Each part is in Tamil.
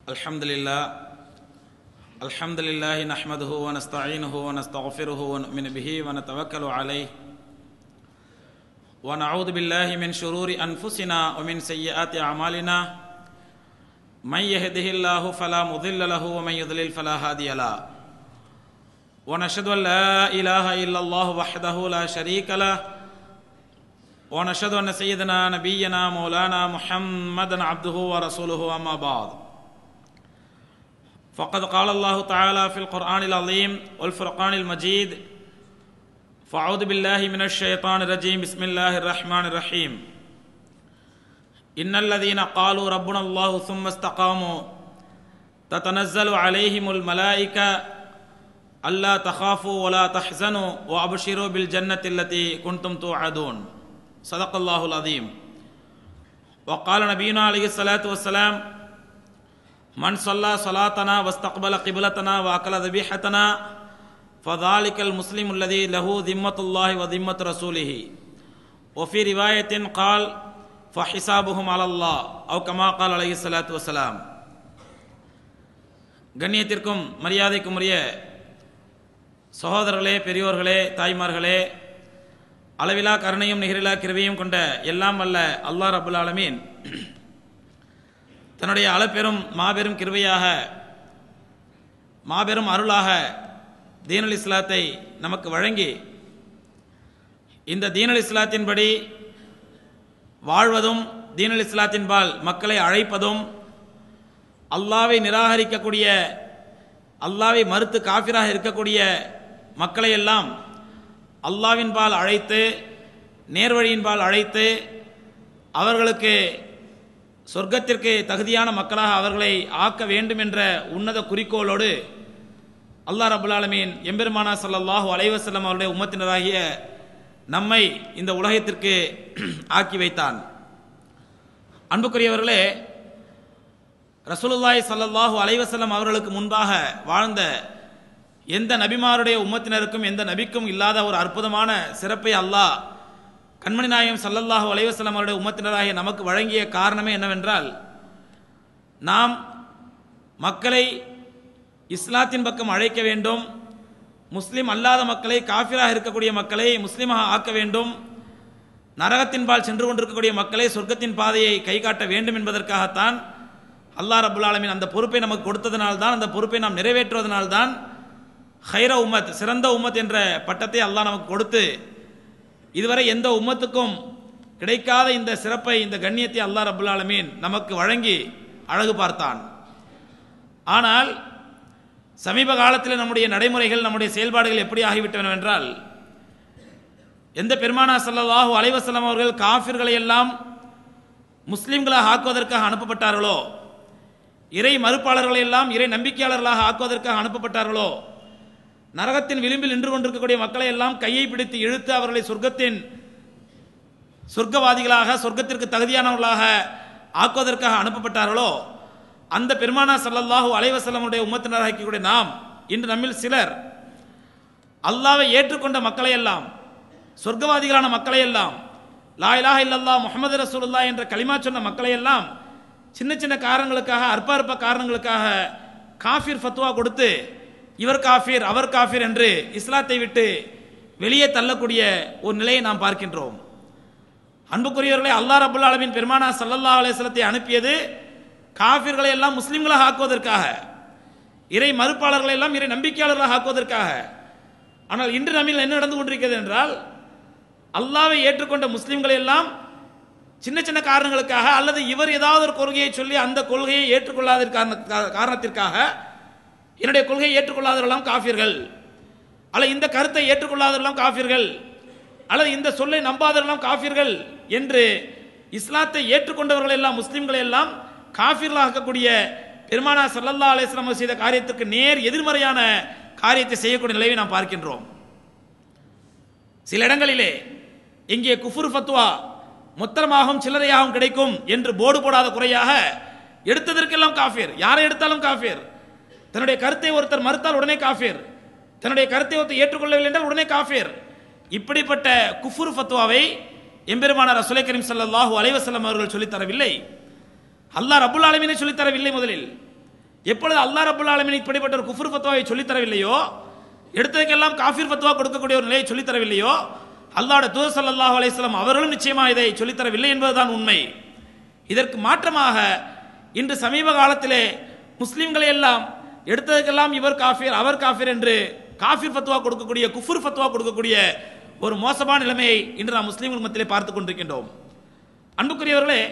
अल्हम्दुलिल्लाह नहमदुहु व नस्तईनुहु व नस्तगफिरुहु व नुमिनु बिही व नतवक्कलु अलैहि व नऊज़ु बिल्लाहि मिन शुरूरि अनफुसिना व मिन सय्यिआति अमालिना मन यहदिहिल्लाहु फला मुदिल्ल लहु व मन युद्लिल फला हादिय लहु व नशहदु अन ला इलाहा इल्लल्लाहु वहदहु ला शरीक लहु व नशहदु अन्न सय्यदना नबिय्यना मौलाना मुहम्मदन अब्दुहु व रसूलुहु अम्मा बाद फ़क़द क़ाल अल्लाहु तआला फ़िल क़ुरआनिल अज़ीम वल फ़ुरक़ानिल मजीद फ़अऊज़ु बिल्लाहि मिनश शैतानिर रजीम बिस्मिल्लाहिर रहमानिर रहीम इन्नल लज़ीना क़ालू रब्बुनल्लाहु सुम्मा इस्तक़ामू ततनज़्ज़लु अलैहिमुल मलाइका अल्ला तख़ाफ़ू व ला तहज़नू व अबशिरू बिल जन्नति अल्लती कुन्तुम तुअदून सदक़ल्लाहुल अज़ीम व क़ाल नबियुना अलैहिस्सलातु वस्सलाम मन सल्ला सलातना वस्तक़बल क़िबलतना व अकल ज़बीहतना फ़ज़ालिकल मुस्लिमुल लज़ी लहू ज़िम्मतुल्लाहि व ज़िम्मतु रसूलिही व फ़ी रिवायतिन क़ाल फ़हिसाबुहुम अलल्लाह औ कमा क़ाल अलैहिस्सलातु वस्सलाम. கண்ணியத்திற்கும் மரியாதைக்கும் உரிய சகோதரர்களே, பெரியோர்களே, தாய்மார்களே, அளவிலா கருணையும் நிகரிலா கிருபையும் கொண்ட எல்லாம் வல்ல அல்லாஹ் ரப்புல் ஆலமீன் தன்னுடைய அளப்பெரும் மாபெரும் கிருபையாக மாபெரும் அருளாக தீனுல் இஸ்லாத்தை நமக்கு வழங்கி இந்த தீனுல் இஸ்லாத்தின்படி வாழ்வதும் தீனுல் இஸ்லாத்தின்பால் மக்களை அழைப்பதும் அல்லாஹ்வை நிராகரிக்கக்கூடிய அல்லாஹ்வை மறுத்து காஃபிராக இருக்கக்கூடிய மக்களை எல்லாம் அல்லாஹ்வின்பால் அழைத்து நேர்வழியின்பால் அழைத்து அவர்களுக்கு சொர்க்கத்திற்கு தகுதியான மக்களாக அவர்களை ஆக்க வேண்டும் என்ற உன்னத குறிக்கோளோடு அல்லாஹ் ரப்புல் ஆலமீன் எம்பெருமானா ஸல்லல்லாஹு அலைஹி வஸல்லம் அவருடைய உம்மத்தினராகிய நம்மை இந்த உலகத்திற்கு ஆக்கி வைத்தான். அன்புக்குரியவர்களே, ரசூலுல்லாஹி ஸல்லல்லாஹு அலைஹி வஸல்லம் அவர்களுக்கு முன்பாக வாழ்ந்த எந்த நபிமாருடைய உம்மத்தினருக்கும் எந்த நபிக்கும் இல்லாத ஒரு அற்புதமான சிறப்பை அல்லாஹ் கண்மணி நாயகம் ஸல்லல்லாஹு அலைஹி வஸல்லம் அவருடைய உம்மத்தினராகிய நமக்கு வழங்கிய காரணமே என்னவென்றால், நாம் மக்களை இஸ்லாத்தின் பக்கம் அழைக்க வேண்டும், முஸ்லிம் அல்லாத மக்களை, காஃபிராக இருக்கக்கூடிய மக்களை முஸ்லிமாக ஆக்க வேண்டும், நரகத்தின்பால் சென்று கொண்டிருக்கக்கூடிய மக்களை சொர்க்கத்தின் பாதையை கை காட்ட வேண்டும் என்பதற்காகத்தான் அல்லாஹ் ரப்புல் ஆலமீன் அந்த பொறுப்பை நமக்கு கொடுத்ததனால்தான், அந்த பொறுப்பை நாம் நிறைவேற்றுவதனால்தான் ஹைர உம்மத், சிறந்த உம்மத் என்ற பட்டத்தை அல்லாஹ் நமக்கு கொடுத்து இதுவரை எந்த உம்மத்துக்கும் கிடைக்காத இந்த சிறப்பை, இந்த கண்ணியத்தை அல்லாஹ் ரப்புல் ஆலமீன் நமக்கு வழங்கி அழகு பார்த்தான். ஆனால் சமீப காலத்தில் நம்முடைய நடைமுறைகள், நம்முடைய செயல்பாடுகள் எப்படி ஆகிவிட்டன என்றால், எந்த பெருமானா ஸல்லல்லாஹு அலைஹி வஸல்லம் அவர்கள் காஃபிர்களை எல்லாம் முஸ்லிம்களாக ஆக்குவதற்காக அனுப்பப்பட்டார்களோ, இறை மறுப்பாளர்களை எல்லாம் இறை நம்பிக்கையாளர்களாக ஆக்குவதற்காக அனுப்பப்பட்டார்களோ, நரகத்தின் விளிம்பில் நின்று கொண்டிருக்கக்கூடிய மக்களை எல்லாம் கையை பிடித்து இழுத்து அவர்களை சொர்க்கவாதிகளாக, சொர்க்கத்திற்கு தகுதியானவர்களாக ஆக்குவதற்காக அனுப்பப்பட்டார்களோ, அந்த பெருமானா ஸல்லல்லாஹு அலைஹி வஸல்லமுடைய உம்மத்தினராக இருக்கக்கூடிய நாம் இன்று நம்மில் சிலர் அல்லாஹ்வை ஏற்றுக்கொண்ட மக்களை எல்லாம், சொர்க்கவாதிகளான மக்களை எல்லாம், லா இலாஹா இல்லல்லாஹ் முஹம்மது ரசூலுல்லாஹ் என்ற கலிமா சொன்ன மக்களை எல்லாம் சின்ன சின்ன காரணங்களுக்காக, அற்ப அற்ப காரணங்களுக்காக காஃபிர் ஃபத்வா கொடுத்து இவர் காஃபிர் அவர் காஃபிர் என்று இஸ்லாத்தை விட்டு வெளியே தள்ளக்கூடிய ஒரு நிலையை நாம் பார்க்கின்றோம். அன்புக்குரியவர்களே, அல்லாஹ் ரப்புல் ஆலமீன் பெருமானா ஸல்லல்லாஹு அலைஹி வஸல்லத்தை அனுப்பியது காஃபிர்களை எல்லாம் முஸ்லிம்களாக ஆக்குவதற்காக, இறை மறுப்பாளர்களை எல்லாம் இறை நம்பிக்கையாளர்களாக ஆக்குவதற்காக. ஆனால் இன்று நம்மில் என்ன நடந்து கொண்டிருக்கிறது என்றால், அல்லாஹ்வை ஏற்றுக்கொண்ட முஸ்லிம்களை எல்லாம் சின்ன சின்ன காரணங்களுக்காக, அல்லது இவர் ஏதாவது ஒரு கொள்கையை சொல்லி அந்த கொள்கையை ஏற்றுக்கொள்ளாத காரணத்திற்காக, என்னுடைய கொள்கையை ஏற்றுக்கொள்ளாதவர்களாம் காஃபிர்கள், அல்லது இந்த கருத்தை ஏற்றுக்கொள்ளாதவர்களாம் காஃபிர்கள், அல்லது இந்த சொல்லை நம்பாதவர்களாம் காஃபிர்கள் என்று இஸ்லாத்தை ஏற்றுக்கொண்டவர்கள் எல்லாம், முஸ்லிம்களை எல்லாம் காஃபிர்களாகக்கூடிய பெருமானா ஸல்லல்லாஹு அலைஹி வஸல்லம் செய்த காரியத்திற்கு நேர் எதிர்மறையான காரியத்தை செய்யக்கூடிய நிலையை நாம் பார்க்கின்றோம். சில இடங்களிலே இங்கே குஃபுர் ஃபத்வா மொத்தமாகவும் சில்லறையாகவும் கிடைக்கும் என்று போர்டு போடாத குறையாக எடுத்ததற்கெல்லாம் காஃபிர், யாரை எடுத்தாலும் காஃபிர். தன்னுடைய கருத்தை ஒருத்தர் மறுத்தால் உடனே காஃபிர், தன்னுடைய கருத்தை ஒருத்தர் ஏற்றுக்கொள்ளவில்லை என்றால் உடனே காஃபிர். இப்படிப்பட்ட குஃபுர் ஃபத்வாவை எம்பெருமானார் ரசூலை கரீம் ஸல்லல்லாஹு அலைஹி வஸல்லம் அவர்கள் சொல்லித் தரவில்லை, அல்லாஹ் ரப்புல் ஆலமீனை சொல்லித் தரவில்லை. முதலில் எப்பொழுது அல்லாஹ் ரப்பல் ஆலமீன் இப்படிப்பட்ட ஒரு குஃப்ர் ஃபத்வாவை சொல்லித் தரவில்லையோ, எடுத்ததுக்கெல்லாம் காஃபிர் ஃபத்வா கொடுக்கக்கூடிய ஒரு நிலையை சொல்லித் தரவில்லையோ, அல்லாஹ்வுடைய தூதர் ஸல்லல்லாஹு அலைஹி வஸல்லம் அவர்களும் நிச்சயமாக இதை சொல்லித் தரவில்லை என்பதுதான் உண்மை. இதற்கு மாற்றமாக இன்று சமீப காலத்திலே முஸ்லிம்களை எல்லாம் எடுத்ததுக்கெல்லாம் இவர் காஃபிர் அவர் காஃபிர் என்று காஃபிர் ஃபத்வா கொடுக்கக்கூடிய குஃப்ர் ஃபத்வா கொடுக்கக்கூடிய ஒரு மோசமான நிலைமையை இன்று நாம் முஸ்லிம்கள் மத்தியிலே பார்த்துக் கொண்டிருக்கின்றோம். அன்புக்குரியவர்களே,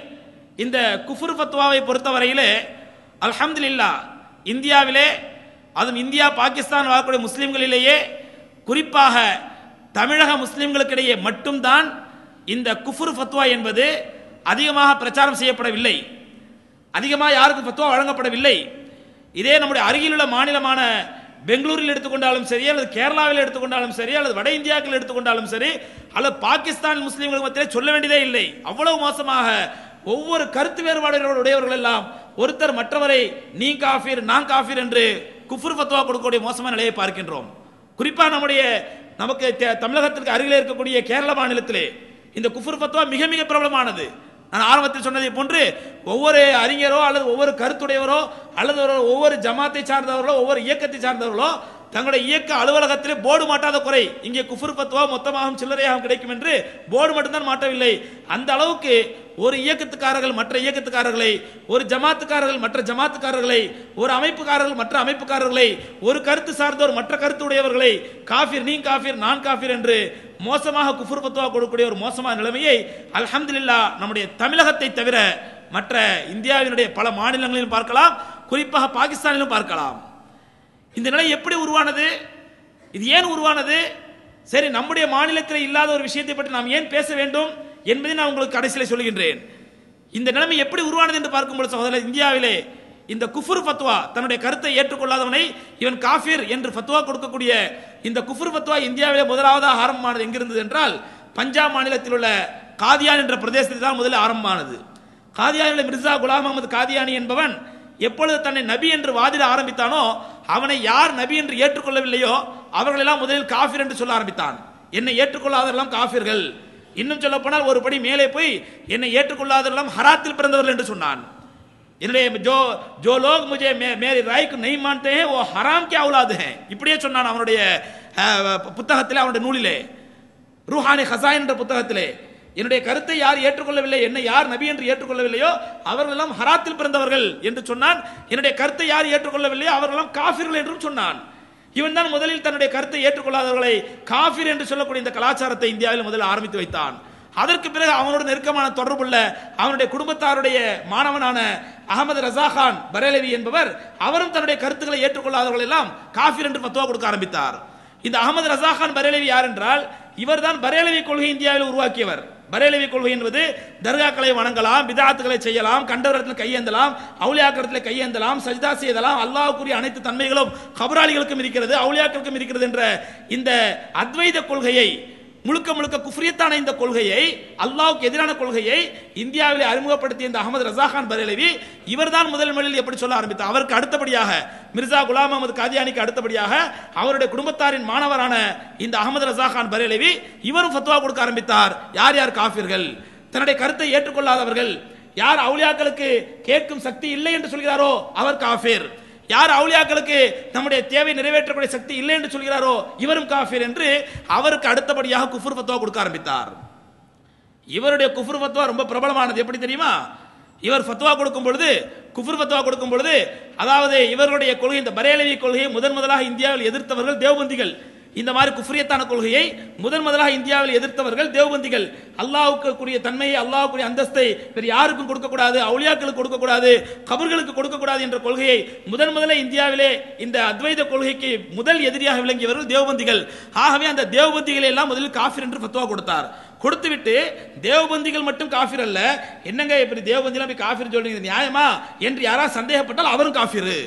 இந்த குஃப்ர் ஃபத்வாவை பொறுத்தவரையிலே அல்ஹம்துலில்லாஹ் இந்தியாவிலே, அதுவும் இந்தியா பாகிஸ்தான் வாழக்கூடிய முஸ்லிம்களிலேயே குறிப்பாக தமிழக முஸ்லிம்களுக்கிடையே மட்டும்தான் இந்த குஃப்ர் ஃபத்வா என்பது அதிகமாக பிரச்சாரம் செய்யப்படவில்லை, அதிகமாக யாருக்கும் ஃபத்வா வழங்கப்படவில்லை. இதே நம்முடைய அருகிலுள்ள மாநிலமான பெங்களூரில் எடுத்துக்கொண்டாலும் சரி, அல்லது கேரளாவில் எடுத்துக்கொண்டாலும் சரி, அல்லது வட இந்தியாக்கள் எடுத்துக்கொண்டாலும் சரி, அல்லது பாகிஸ்தான் முஸ்லீம்களுக்கு மத்தியிலே சொல்ல வேண்டியதே இல்லை. அவ்வளவு மோசமாக ஒவ்வொரு கருத்து வேறுபாடுகளுடையவர்கள் எல்லாம் ஒருத்தர் மற்றவரை நீ காஃபிர் நான் காஃபிர் என்று குஃப்ர் ஃபத்வா கொடுக்கக்கூடிய மோசமான நிலையை பார்க்கின்றோம். குறிப்பாக நமக்கு தமிழகத்திற்கு அருகிலே இருக்கக்கூடிய கேரள மாநிலத்திலே இந்த குஃப்ர் ஃபத்வா மிக மிக பிரபலமானது. நான் ஆரம்பத்தில் சொன்னதை போன்று ஒவ்வொரு அறிஞரோ அல்லது ஒவ்வொரு கருத்துடையவரோ அல்லது ஒவ்வொரு ஜமாத்தை சார்ந்தவர்களோ ஒவ்வொரு இயக்கத்தை சார்ந்தவர்களோ தங்களுடைய இயக்க அலுவலகத்திலே போர்டு மாட்டாத குறை, இங்கே குஃப்ர் ஃபத்வா மொத்தமாகவும் சில்லறையாகவும் கிடைக்கும் என்று போர்டு மட்டும்தான் மாட்டவில்லை. அந்த அளவுக்கு ஒரு இயக்கத்துக்காரர்கள் மற்ற இயக்கத்துக்காரர்களை, ஒரு ஜமாத்துக்காரர்கள் மற்ற ஜமாத்துக்காரர்களை, ஒரு அமைப்புக்காரர்கள் மற்ற அமைப்புக்காரர்களை, ஒரு கருத்து சார்ந்தோர் மற்ற கருத்து உடையவர்களை காஃபிர் நீ காஃபிர் நான் காஃபிர் என்று மோசமாக குஃப்ர் ஃபத்வா கொடுக்கக்கூடிய ஒரு மோசமான நிலைமையை அல்ஹம்துலில்லாஹ் நம்முடைய தமிழகத்தை தவிர மற்ற இந்தியாவினுடைய பல மாநிலங்களிலும் பார்க்கலாம், குறிப்பாக பாகிஸ்தானிலும் பார்க்கலாம். இந்த நிலை எப்படி உருவானது? இது ஏன் உருவானது? சரி, நம்முடைய மாநிலத்தில் இல்லாத ஒரு விஷயத்தை பற்றி நாம் ஏன் பேச வேண்டும் என்பதை நான் உங்களுக்கு கடைசியில் சொல்கின்றேன். இந்த நிலைமை எப்படி உருவானது என்று பார்க்கும்போது சகோதரர், இந்தியாவிலே இந்த குஃப்ர் ஃபத்வா தன்னுடைய கருத்தை ஏற்றுக்கொள்ளாதவனை இவன் காஃபிர் என்று ஃபத்வா கொடுக்கக்கூடிய இந்த குஃப்ர் ஃபத்வா இந்தியாவிலே முதலாவதாக ஆரம்பமானது எங்கிருந்தது என்றால் பஞ்சாப் மாநிலத்தில் உள்ள காதியான் என்ற பிரதேசத்தில் தான் முதலில் ஆரம்பமானது. காதியானில் மிர்சா குலாம் அகமது காதியானி என்பவன் எப்பொழுது தன்னை நபி என்று வாதிட ஆரம்பித்தானோ அவனை யார் நபி என்று ஏற்றுக்கொள்ளவில்லையோ அவர்களெல்லாம் முதலில் காஃபிர் என்று சொல்ல ஆரம்பித்தான். என்னை ஏற்றுக்கொள்ளாதவரெல்லாம் காஃபிர்கள், இன்னும் சொல்ல போனால் ஒரு படி மேலே போய் என்னை ஏற்றுக்கொள்ளாதவரெல்லாம் ஹராத்தில் பிறந்தவர்கள் என்று சொன்னான். என்னுடைய ஜோ லோக் முझे मेरी राय को नहीं मानते हैं वो हराम के औलाद हैं, இப்படியே சொன்னான் அவனுடைய புத்தகத்திலே, அவனுடைய நூலிலே ரூஹானி ஹஸாயின் என்ற புத்தகத்திலே. என்னுடைய கருத்தை யார் ஏற்றுக்கொள்ளவில்லை, என்னை யார் நபி என்று ஏற்றுக்கொள்ளவில்லையோ அவர்களெல்லாம் ஹராத்தில் பிறந்தவர்கள் என்று சொன்னான். என்னுடைய கருத்தை யார் ஏற்றுக்கொள்ளவில்லையோ அவர்களெல்லாம் காஃபிர்கள் என்றும் சொன்னான். இவன் தான் முதலில் தன்னுடைய கருத்தை ஏற்றுக்கொள்ளாதவர்களை காஃபிர் என்று சொல்லக்கூடிய இந்த கலாச்சாரத்தை இந்தியாவில் முதலில் ஆரம்பித்து வைத்தான். அதற்கு பிறகு அவனோட நெருக்கமான தொடர்புள்ள அவனுடைய குடும்பத்தாருடைய மாணவனான அகமது ரஸா கான் பரேலவி என்பவர், அவரும் தன்னுடைய கருத்துக்களை ஏற்றுக்கொள்ளாதவர்கள் எல்லாம் காஃபிர் என்று ஃபத்வா கொடுக்க ஆரம்பித்தார். இந்த அகமது ரஸா கான் பரேலவி யார் என்றால் இவர் தான் பரேலவி கொள்கை இந்தியாவில் உருவாக்கியவர். பரேலவி கொள்கை என்பது தர்காக்களை வணங்கலாம், பிதாத்துகளை செய்யலாம், கண்டவரத்தில் கையேந்தலாம், அவுலியாக்களத்தில் கையேந்தலாம், சஜ்தா செய்யலாம், அல்லாஹ்வுக்குரிய அனைத்து தன்மைகளும் கபராளிகளுக்கும் இருக்கிறது, அவுலியாக்களுக்கும் இருக்கிறது என்ற இந்த அத்வைத கொள்கையை, முழுக்க முழுக்க குஃப்ரியத்தான இந்த கொள்கையை, அல்லாஹ்வுக்கு எதிரான கொள்கையை இந்தியாவிலே அறிமுகப்படுத்திய இந்த அகமது ரஸா கான் பரேலவி இவர்தான் முதலில் எப்படி சொல்ல ஆரம்பித்தார். அவருக்கு அடுத்தபடியாக மிர்சா குலாம் அகமது காதியானிக்கு அடுத்தபடியாக அவருடைய குடும்பத்தாரின் மாணவரான இந்த அகமது ரஸா கான் பரேலவி இவரும் ஃபத்வா கொடுக்க ஆரம்பித்தார். யார் யார் காஃபிர்கள், தன்னுடைய கருத்தை ஏற்றுக்கொள்ளாதவர்கள், யார் அவுலியாக்களுக்கு கேட்கும் சக்தி இல்லை என்று சொல்கிறாரோ அவர் காஃபிர், யார் அவுலியாக்களுக்கு நம்முடைய தேவை நிறைவேற்றக்கூடிய சக்தி இல்லை என்று சொல்கிறாரோ இவரும் காஃபிர் என்று அவருக்கு அடுத்தபடியாக குஃப்ர் ஃபத்வா கொடுக்க ஆரம்பித்தார். இவருடைய குஃப்ர் ஃபத்வா ரொம்ப பிரபலமானது. எப்படி தெரியுமா? இவர் ஃபத்வா கொடுக்கும் பொழுது, குஃப்ர் ஃபத்வா கொடுக்கும் பொழுது, அதாவது இவர்களுடைய கொள்கை, இந்த பரேலவி கொள்கையை முதலாக இந்தியாவில் எதிர்த்தவர்கள் தேவபந்திகள். இந்த மாதிரி குஃப்ரியத்தான கொள்கையை முதலாக இந்தியாவில் எதிர்த்தவர்கள் தேவபந்திகள். அல்லாஹ்வுக்குரிய தன்மையை, அல்லாஹ்வுக்குரிய அந்தஸ்தை வேறு யாருக்கும் கொடுக்கக்கூடாது, அவுலியாக்களுக்கு கொடுக்கக்கூடாது, கபர்களுக்கு கொடுக்கக்கூடாது என்ற கொள்கையை முதல்ல இந்தியாவிலே இந்த அத்வைத கொள்கைக்கு முதல் எதிரியாக விளங்கியவர்கள் தேவபந்திகள். ஆகவே அந்த தேவபந்திகளை எல்லாம் முதலில் காஃபிர் என்று ஃபத்வா கொடுத்தார். கொடுத்துவிட்டு தேவபந்திகள் மட்டும் காஃபிர் அல்ல, என்னங்க இப்படி தேவபந்திலாம் போய் காஃபிர் சொல்றீங்க நியாயமா என்று யாராவது சந்தேகப்பட்டால் அவரும் காஃபிரு.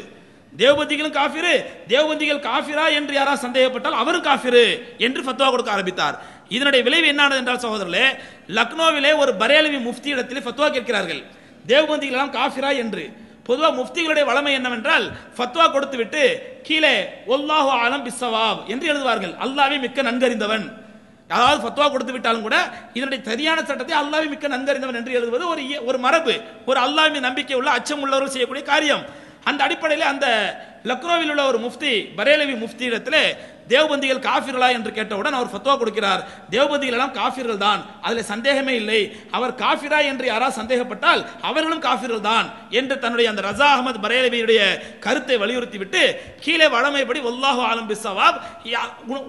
தேவபந்திகளும் காஃபிரு, தேவபந்திகள் காஃபிரா என்று யாராவது சந்தேகப்பட்டால் அவரும் காஃபிரு என்று ஃபத்வா கொடுக்க ஆரம்பித்தார். இதனுடைய விளைவு என்னானது என்றால் சகோதரர்களே, லக்னோவிலே ஒரு பரேலவி முஃப்தி இடத்தில் ஃபத்வா கேட்கிறார்கள், தேவபந்திகள் எல்லாம் காஃபிரா என்று. பொதுவாக முஃப்திகளுடைய வளமை என்னவென்றால் ஃபத்வா கொடுத்து விட்டு கீழே வல்லாஹு அலம் பிஸ்ஸவாப் என்று எழுதுவார்கள், அல்லாஹ்வே மிக்க நன்கறிந்தவன். அதாவது ஃபத்வா கொடுத்து விட்டாலும் கூட இதனுடைய சரியான சட்டத்தை அல்லாஹ்வே மிக்க நன்கறிந்தவன் என்று எழுதுவது ஒரு மரபு, ஒரு அல்லாஹ்வின் நம்பிக்கை உள்ள அச்சம் உள்ளவர்கள் செய்யக்கூடிய காரியம். அந்த அடிப்படையில் அந்த லக்னோவில் உள்ள ஒரு முஃப்தி பரேலவி முஃப்தி இடத்திலே தேவபந்திகள் காஃபிர்களா என்று கேட்டவுடன் அவர் ஃபத்வா கொடுக்கிறார். தேவபந்திகள் எல்லாம் காஃபிர்கள் தான், அதில் சந்தேகமே இல்லை. அவர் காஃபிரா என்று யாராவது சந்தேகப்பட்டால் அவர்களும் காஃபிர்கள் தான் என்று தன்னுடைய அந்த ரஸா அஹ்மத் பரேலவியுடைய கருத்தை வலியுறுத்தி விட்டு கீழே வழமைப்படி வல்லாஹு ஆலம் பிஸ்ஸவாப்,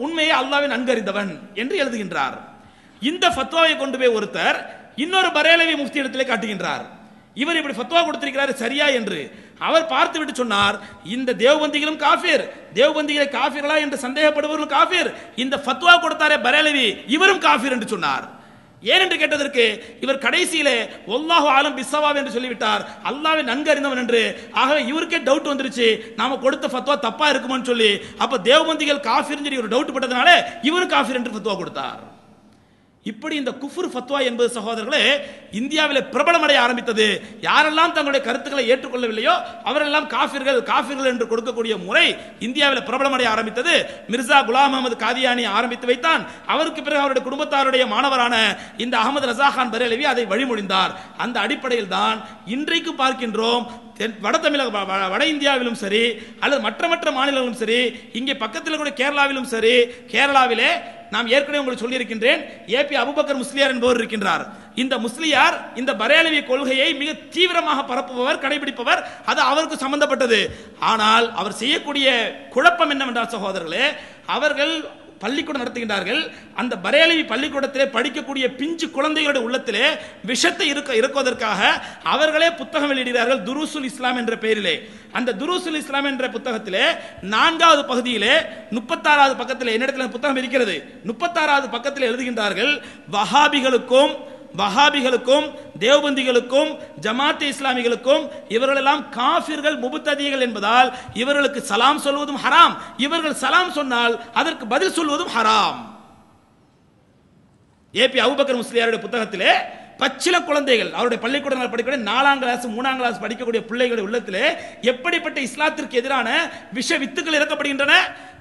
உண்மையை அல்லாஹ்வே நன்கறிந்தவன் என்று எழுதுகின்றார். இந்த ஃபத்வாவை கொண்டு போய் ஒருத்தர் இன்னொரு பரேலவி முஃப்தி இடத்திலே காட்டுகின்றார். இவர் இப்படி ஃபத்வா கொடுத்திருக்கிறார் சரியா என்று அவர் பார்த்து விட்டு சொன்னார், இந்த தேவபந்திகளும் காஃபிர், தேவபந்திகளை காஃபிர்களா என்று சந்தேகப்படுபவர்களும் காஃபிர், இந்த ஃபத்வா கொடுத்தாரே பரேலவி இவரும் காஃபிர் என்று சொன்னார். ஏன் என்று கேட்டதற்கு இவர் கடைசியிலே வல்லாஹு ஆலம் பிஸ்ஸவாப் என்று சொல்லிவிட்டார், அல்லாஹ்வை நன்கு அறிந்தவன் என்று. ஆகவே இவருக்கே டவுட் வந்துருச்சு, நாம கொடுத்த ஃபத்வா தப்பா இருக்குமோன்னு சொல்லி. அப்ப தேவபந்திகள் காஃபிர்னு சொல்லி ஒரு டவுட் பட்டதனால இவரும் காஃபிர் என்று ஃபத்வா கொடுத்தார். இப்படி இந்த குஃபுர் ஃபத்வா என்பது சகோதரர்களே இந்தியாவில் பிரபலமடைய ஆரம்பித்தது. யாரெல்லாம் தங்களுடைய கருத்துக்களை ஏற்றுக்கொள்ளவில்லையோ அவரெல்லாம் காஃபிர்கள் காஃபிர்கள் என்று கொடுக்கக்கூடிய முறை இந்தியாவில் பிரபலமடைய ஆரம்பித்தது. மிர்சா குலாம் அஹமது காதியானி ஆரம்பித்து வைத்தான். அவருக்கு பிறகு அவருடைய குடும்பத்தாருடைய மாணவரான இந்த அகமது ரஸா கான் பரேலவி அதை வழிமொழிந்தார். அந்த அடிப்படையில் தான் இன்றைக்கு பார்க்கின்றோம் வட தமிழக வட இந்தியாவிலும் சரி அல்லது மற்ற மாநிலங்களும் சரி, இங்கே பக்கத்தில் கூட கேரளாவிலும் சரி, கேரளாவிலே நாம் ஏற்கனவே உங்களுக்கு சொல்லியிருக்கின்றேன், ஏபி அபுபக்கர் முஸ்லியார் என்பவர் இருக்கின்றார். இந்த முஸ்லியார் இந்த பரேலவி கொள்கையை மிக தீவிரமாக பரப்புபவர், கடைபிடிப்பவர், அது அவருக்கு சம்பந்தப்பட்டது. ஆனால் அவர் செய்யக்கூடிய குழப்பம் என்னவென்றால் சகோதரர்களே, அவர்கள் பள்ளிக்கூடம் நடத்துகின்றார்கள். அந்த பரேலவி பள்ளிக்கூடத்திலே படிக்கக்கூடிய பிஞ்சு குழந்தைகளுடைய உள்ளத்திலே விஷத்தை இருக்குவதற்காக அவர்களே புத்தகம் வெளியிடுகிறார்கள், துருசுல் இஸ்லாம் என்ற பெயரிலே. அந்த துருசுல் இஸ்லாம் என்ற புத்தகத்திலே 4வது பகுதியிலே 36வது பக்கத்திலே, என்னிடத்தில் புத்தகம் இருக்கிறது, 36வது பக்கத்தில் எழுதுகின்றார்கள், வஹாபிகளுக்கும் தேவபந்திகளுக்கும் ஜமாத் இஸ்லாமிகளுக்கும் இவர்களெல்லாம் காஃபிர்கள் முபுத்ததிகள் என்பதால் இவர்களுக்கு சலாம் சொல்வதும் ஹராம், இவர்கள் சலாம் சொன்னால் அதற்கு பதில் சொல்வதும் ஹராம். ஏபி அபூபக்கர் முஸ்லியாருடைய புத்தகத்திலே பச்சில குழந்தைகள் அவருடைய பள்ளிக்கூடங்கள் படிக்கக்கூடிய 4ஆம் கிளாஸ் 3ஆம் கிளாஸ் படிக்கக்கூடிய பிள்ளைகளுடைய உள்ளத்திலே எப்படிப்பட்ட இஸ்லாத்திற்கு எதிரான விஷ வித்துக்கள் இறக்கப்படுகின்றன.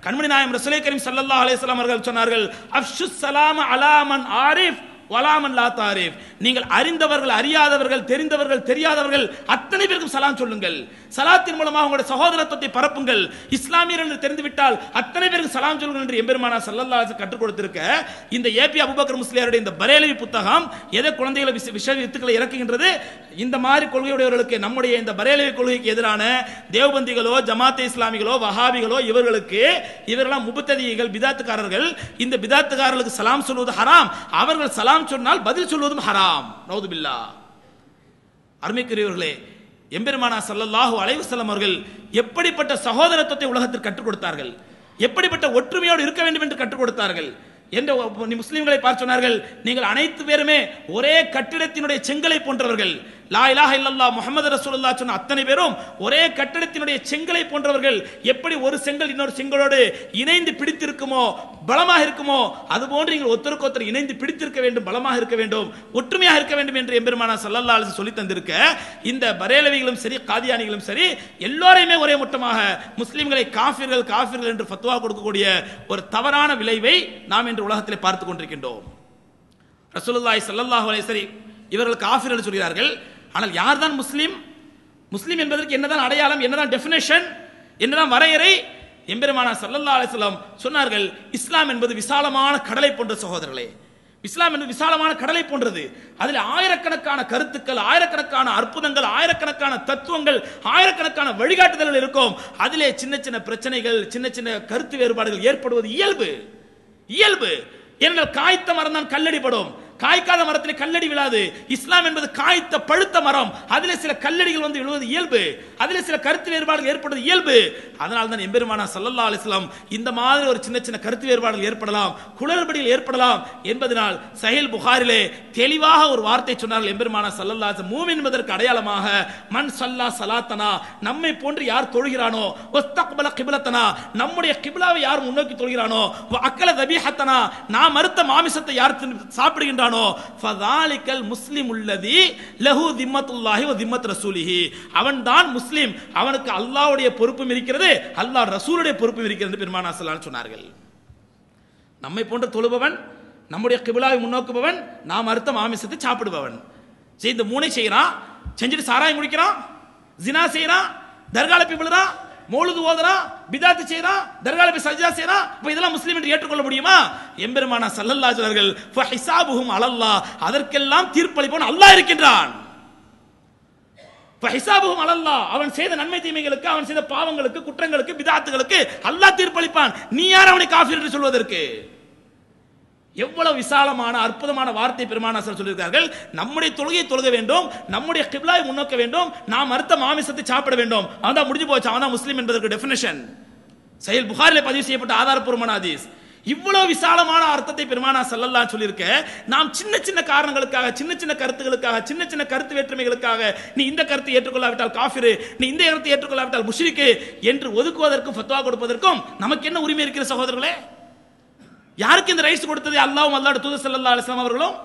கண்மணி நாயகம் ரசூலே கரீம் ஸல்லல்லாஹு அலைஹி வஸல்லம் அவர்கள் சொன்னார்கள், அஃஷுஸ் ஸலாம அலா மன் ஆரிஃப் வலாமன் லா தாரிஃப், நீங்கள் அறிந்தவர்கள் அறியாதவர்கள் தெரிந்தவர்கள் தெரியாதவர்கள் அத்தனை பேருக்கும் சலாம் சொல்லுங்கள், சலாத்தின் மூலமாக உங்களுடைய சகோதரத்துவத்தை பரப்புங்கள், இஸ்லாமியர் என்று தெரிந்துவிட்டால் அத்தனை பேருக்கு சலாம் சொல்லுங்கள் என்று எம்பெருமானார் ஸல்லல்லாஹு அலைஹி வஸல்லம் கற்றுக் கொடுத்திருக்க இந்த ஏபி அபூபக்கர் முஸ்லியாருடைய இந்த பரேலவி புத்தகம் எதை குழந்தைகளை விஷ வித்துக்களை இறக்குகின்றது. இந்த மாதிரி கொள்கையுடையவர்களுக்கு, நம்முடைய இந்த பரேலவி கொள்கைக்கு எதிரான தேவபந்திகளோ ஜமாத் இஸ்லாமிகளோ வஹாபிகளோ இவர்களாம் முபத்ததிகள் பிதாத்துக்காரர்கள், இந்த பிதாத்துக்காரர்களுக்கு சலாம் சொல்வது ஹராம், அவர்கள் சலாம் சொன்னால் பதில் சொல்வதும் ஹராம். நவுது பில்லாஹ். அருமைக்குரியவர்களே, எம்பெருமானார் ஸல்லல்லாஹு அலைஹி வஸல்லம் அவர்கள் எப்படிப்பட்ட சகோதரத்துவத்தை உலகத்திற்கு கற்றுக் கொடுத்தார்கள், எப்படிப்பட்ட ஒற்றுமையோடு இருக்க வேண்டும் என்று கற்றுக் கொடுத்தார்கள் என்ற முஸ்லிம்களை பார்த்து சொன்னார்கள், நீங்கள் அனைத்து பேருமே ஒரே கட்டிடத்தினுடைய செங்கலை போன்றவர்கள், லா இலாஹ இல்லல்லாஹ் முஹம்மது ரசூலுல்லாஹ் சொன்ன அத்தனை பேரும் ஒரே கட்டிடத்தினுடைய செங்கலை போன்றவர்கள். எப்படி ஒரு செங்கல் இன்னொரு செங்கலோடு இணைந்து பிடித்திருக்குமோ பலமாக இருக்குமோ அதுபோன்று நீங்கள் ஒருத்தருக்கு ஒருத்தர் இணைந்து பிடித்திருக்க வேண்டும், பலமாக இருக்க வேண்டும், ஒற்றுமையாக இருக்க வேண்டும் என்று எம்பெருமானார் ஸல்லல்லாஹு அலைஹி வஸல்லம் சொல்லி தந்திருக்க இந்த பரேலவிகளும் சரி காதியானிகளும் சரி எல்லோரையுமே ஒரே மொத்தமாக முஸ்லிம்களை காஃபிர்கள் என்று ஃபத்வா கொடுக்கக்கூடிய ஒரு தவறான விளைவை நாம் இன்று உலகத்திலே பார்த்து கொண்டிருக்கின்றோம். ரசூலுல்லாஹி ஸல்லல்லாஹு அலைஹி வஸல்லம் இவர்கள் காஃபிர் என்று சொல்கிறார்கள். ஆனால் யார்தான் முஸ்லிம்? முஸ்லிம் என்பதற்கு என்னதான் அடையாளம், என்னதான் டெஃபினேஷன், என்னதான் வரையறை? எம்பெருமானார் ஸல்லல்லாஹு அலைஹி வஸல்லம் சொன்னார்கள், இஸ்லாம் என்பது விசாலமான கடலை போன்ற சகோதரர்களே, இஸ்லாம் என்பது விசாலமான கடலை போன்றது. அதில் ஆயிரக்கணக்கான கருத்துக்கள், ஆயிரக்கணக்கான அற்புதங்கள், ஆயிரக்கணக்கான தத்துவங்கள், ஆயிரக்கணக்கான வழிகாட்டுதல்கள் இருக்கும். அதிலே சின்ன சின்ன பிரச்சனைகள், சின்ன சின்ன கருத்து வேறுபாடுகள் ஏற்படுவது இயல்பு. ஏனென்றால் காய்த்த மரம் தான் கல்லடிப்படும், காய்க்காத மரத்திலே கல்லடி விழாது. இஸ்லாம் என்பது காய்த்த பழுத்த மரம், அதிலே சில கல்லடிகள் வந்து விழுவது இயல்பு, அதிலே சில கருத்து வேறுபாடுகள் ஏற்படுவது இயல்பு. அதனால் தான் எம்பெருமானார் ஸல்லல்லாஹு அலைஹி வஸல்லம் இந்த மாதிரி ஒரு சின்ன சின்ன கருத்து வேறுபாடுகள் ஏற்படலாம், குளறுபடிகள் ஏற்படலாம் என்பதனால் சஹீஹ் புகாரிலே தெளிவாக ஒரு வார்த்தை சொன்னார்கள் எம்பெருமானார் ஸல்லல்லாஹு அலைஹி வஸல்லம், மூமின் என்பதற்கு அடையாளமாக மன் ஸல்லா ஸலாத்தனா, நம்மை போன்று யார் தொழுகிறானோ, வஸ்தக்பல கிப்லத்தனா, நம்முடைய கிப்லாவை யார் முன்னோக்கி தொழுகிறானோ, வஅக்கல தபீஹத்தனா, நாம் மறுத்த மாமிசத்தை யார் சாப்பிடுகின்றானோ, ஃபதாலிகல் முஸ்லிமுல்லதி லஹு திம்மத்துல்லாஹி வ திம்மத் ரசூலிஹி, அவன்தான் முஸ்லிம், அவனுக்கு அல்லாஹ்வுடைய பொறுப்பும் இருக்கிறது, அல்லாஹ் ரசூலுடைய பொறுப்பும் இருக்கிறது என்று பெருமானார் ஸல்லல்லாஹு அலைஹி வஸல்லம் சொன்னார்கள். நம்மை போன்ற தொழுபவன், நம்முடைய கிப்லாவை முன்னோக்குபவன், நாம் அறுத்த மாமிசத்தை சாப்பிடுபவன், இந்த மூணை செய்யறான், செஞ்சுட்டு சாராயம் குடிக்கிறான், ஜினா செய்யறான், தர்கால போய் விழுறான், மௌலிது ஓதுறான், பிதாத்து செய்றான், தர்கால போய் சஜ்ஜா செய்றான். இப்ப இதெல்லாம் முஸ்லிம் என்று ஏற்றுக்கொள்ள முடியுமா? எம்பெருமானா ஸல்லல்லாஹு அலைஹி வஸல்லம் ஃபஹிசாபுஹும் அலல்லாஹ், அதற்கெல்லாம் தீர்ப்பளிப்பவன் அல்லாஹ் இருக்கின்றான். ஃபஹிசாபுஹும் அலல்லாஹ், அவன் செய்த நன்மை தீமைகளுக்கு, அவன் செய்த பாவங்களுக்கு, குற்றங்களுக்கு, பிதாத்துகளுக்கு அல்லாஹ் தீர்ப்பளிப்பான். நீ யார் அவனை காஃபிர் என்று சொல்வதற்கு? எவ்வளவு விசாலமான அற்புதமான வார்த்தை பெருமானார் சொல்லியிருக்கார்கள். நம்முடைய தொழுகையை தொழுக வேண்டும், நம்முடைய கிப்லாவை முன்னோக்க வேண்டும், நாம் அறுத்த மாமிசத்தை சாப்பிட வேண்டும். அவன் முடிஞ்சு போச்சு, அவன் தான் முஸ்லீம் என்பதற்கு டெஃபினிஷன். சஹீஹ் புகாரிலே பதிவு செய்யப்பட்ட ஆதாரப்பூர்வமான ஹதீஸ். இவ்வளவு விசாலமான அர்த்தத்தை பெருமானார் ஸல்லல்லாஹு அலைஹி சொல்லியிருக்க, நாம் சின்ன சின்ன காரணங்களுக்காக, சின்ன சின்ன கருத்துகளுக்காக, சின்ன சின்ன கருத்து வேற்றுமைகளுக்காக, நீ இந்த கருத்தை ஏற்றுக்கொள்ளாவிட்டால் காஃபிர், நீ இந்த கருத்தை ஏற்றுக்கொள்ளாவிட்டால் முஷ்ரிக் என்று ஒதுக்குவதற்கும் ஃபத்வா கொடுப்பதற்கும் நமக்கு என்ன உரிமை இருக்கிற சகோதரர்களே? யாருக்கு இந்த ரைட்ஸ் கொடுத்தது? அல்லாஹ்வும் அல்லாஹ்வுடைய தூதர் ஸல்லல்லாஹு அலைஹி வஸல்லம் அவர்களும்.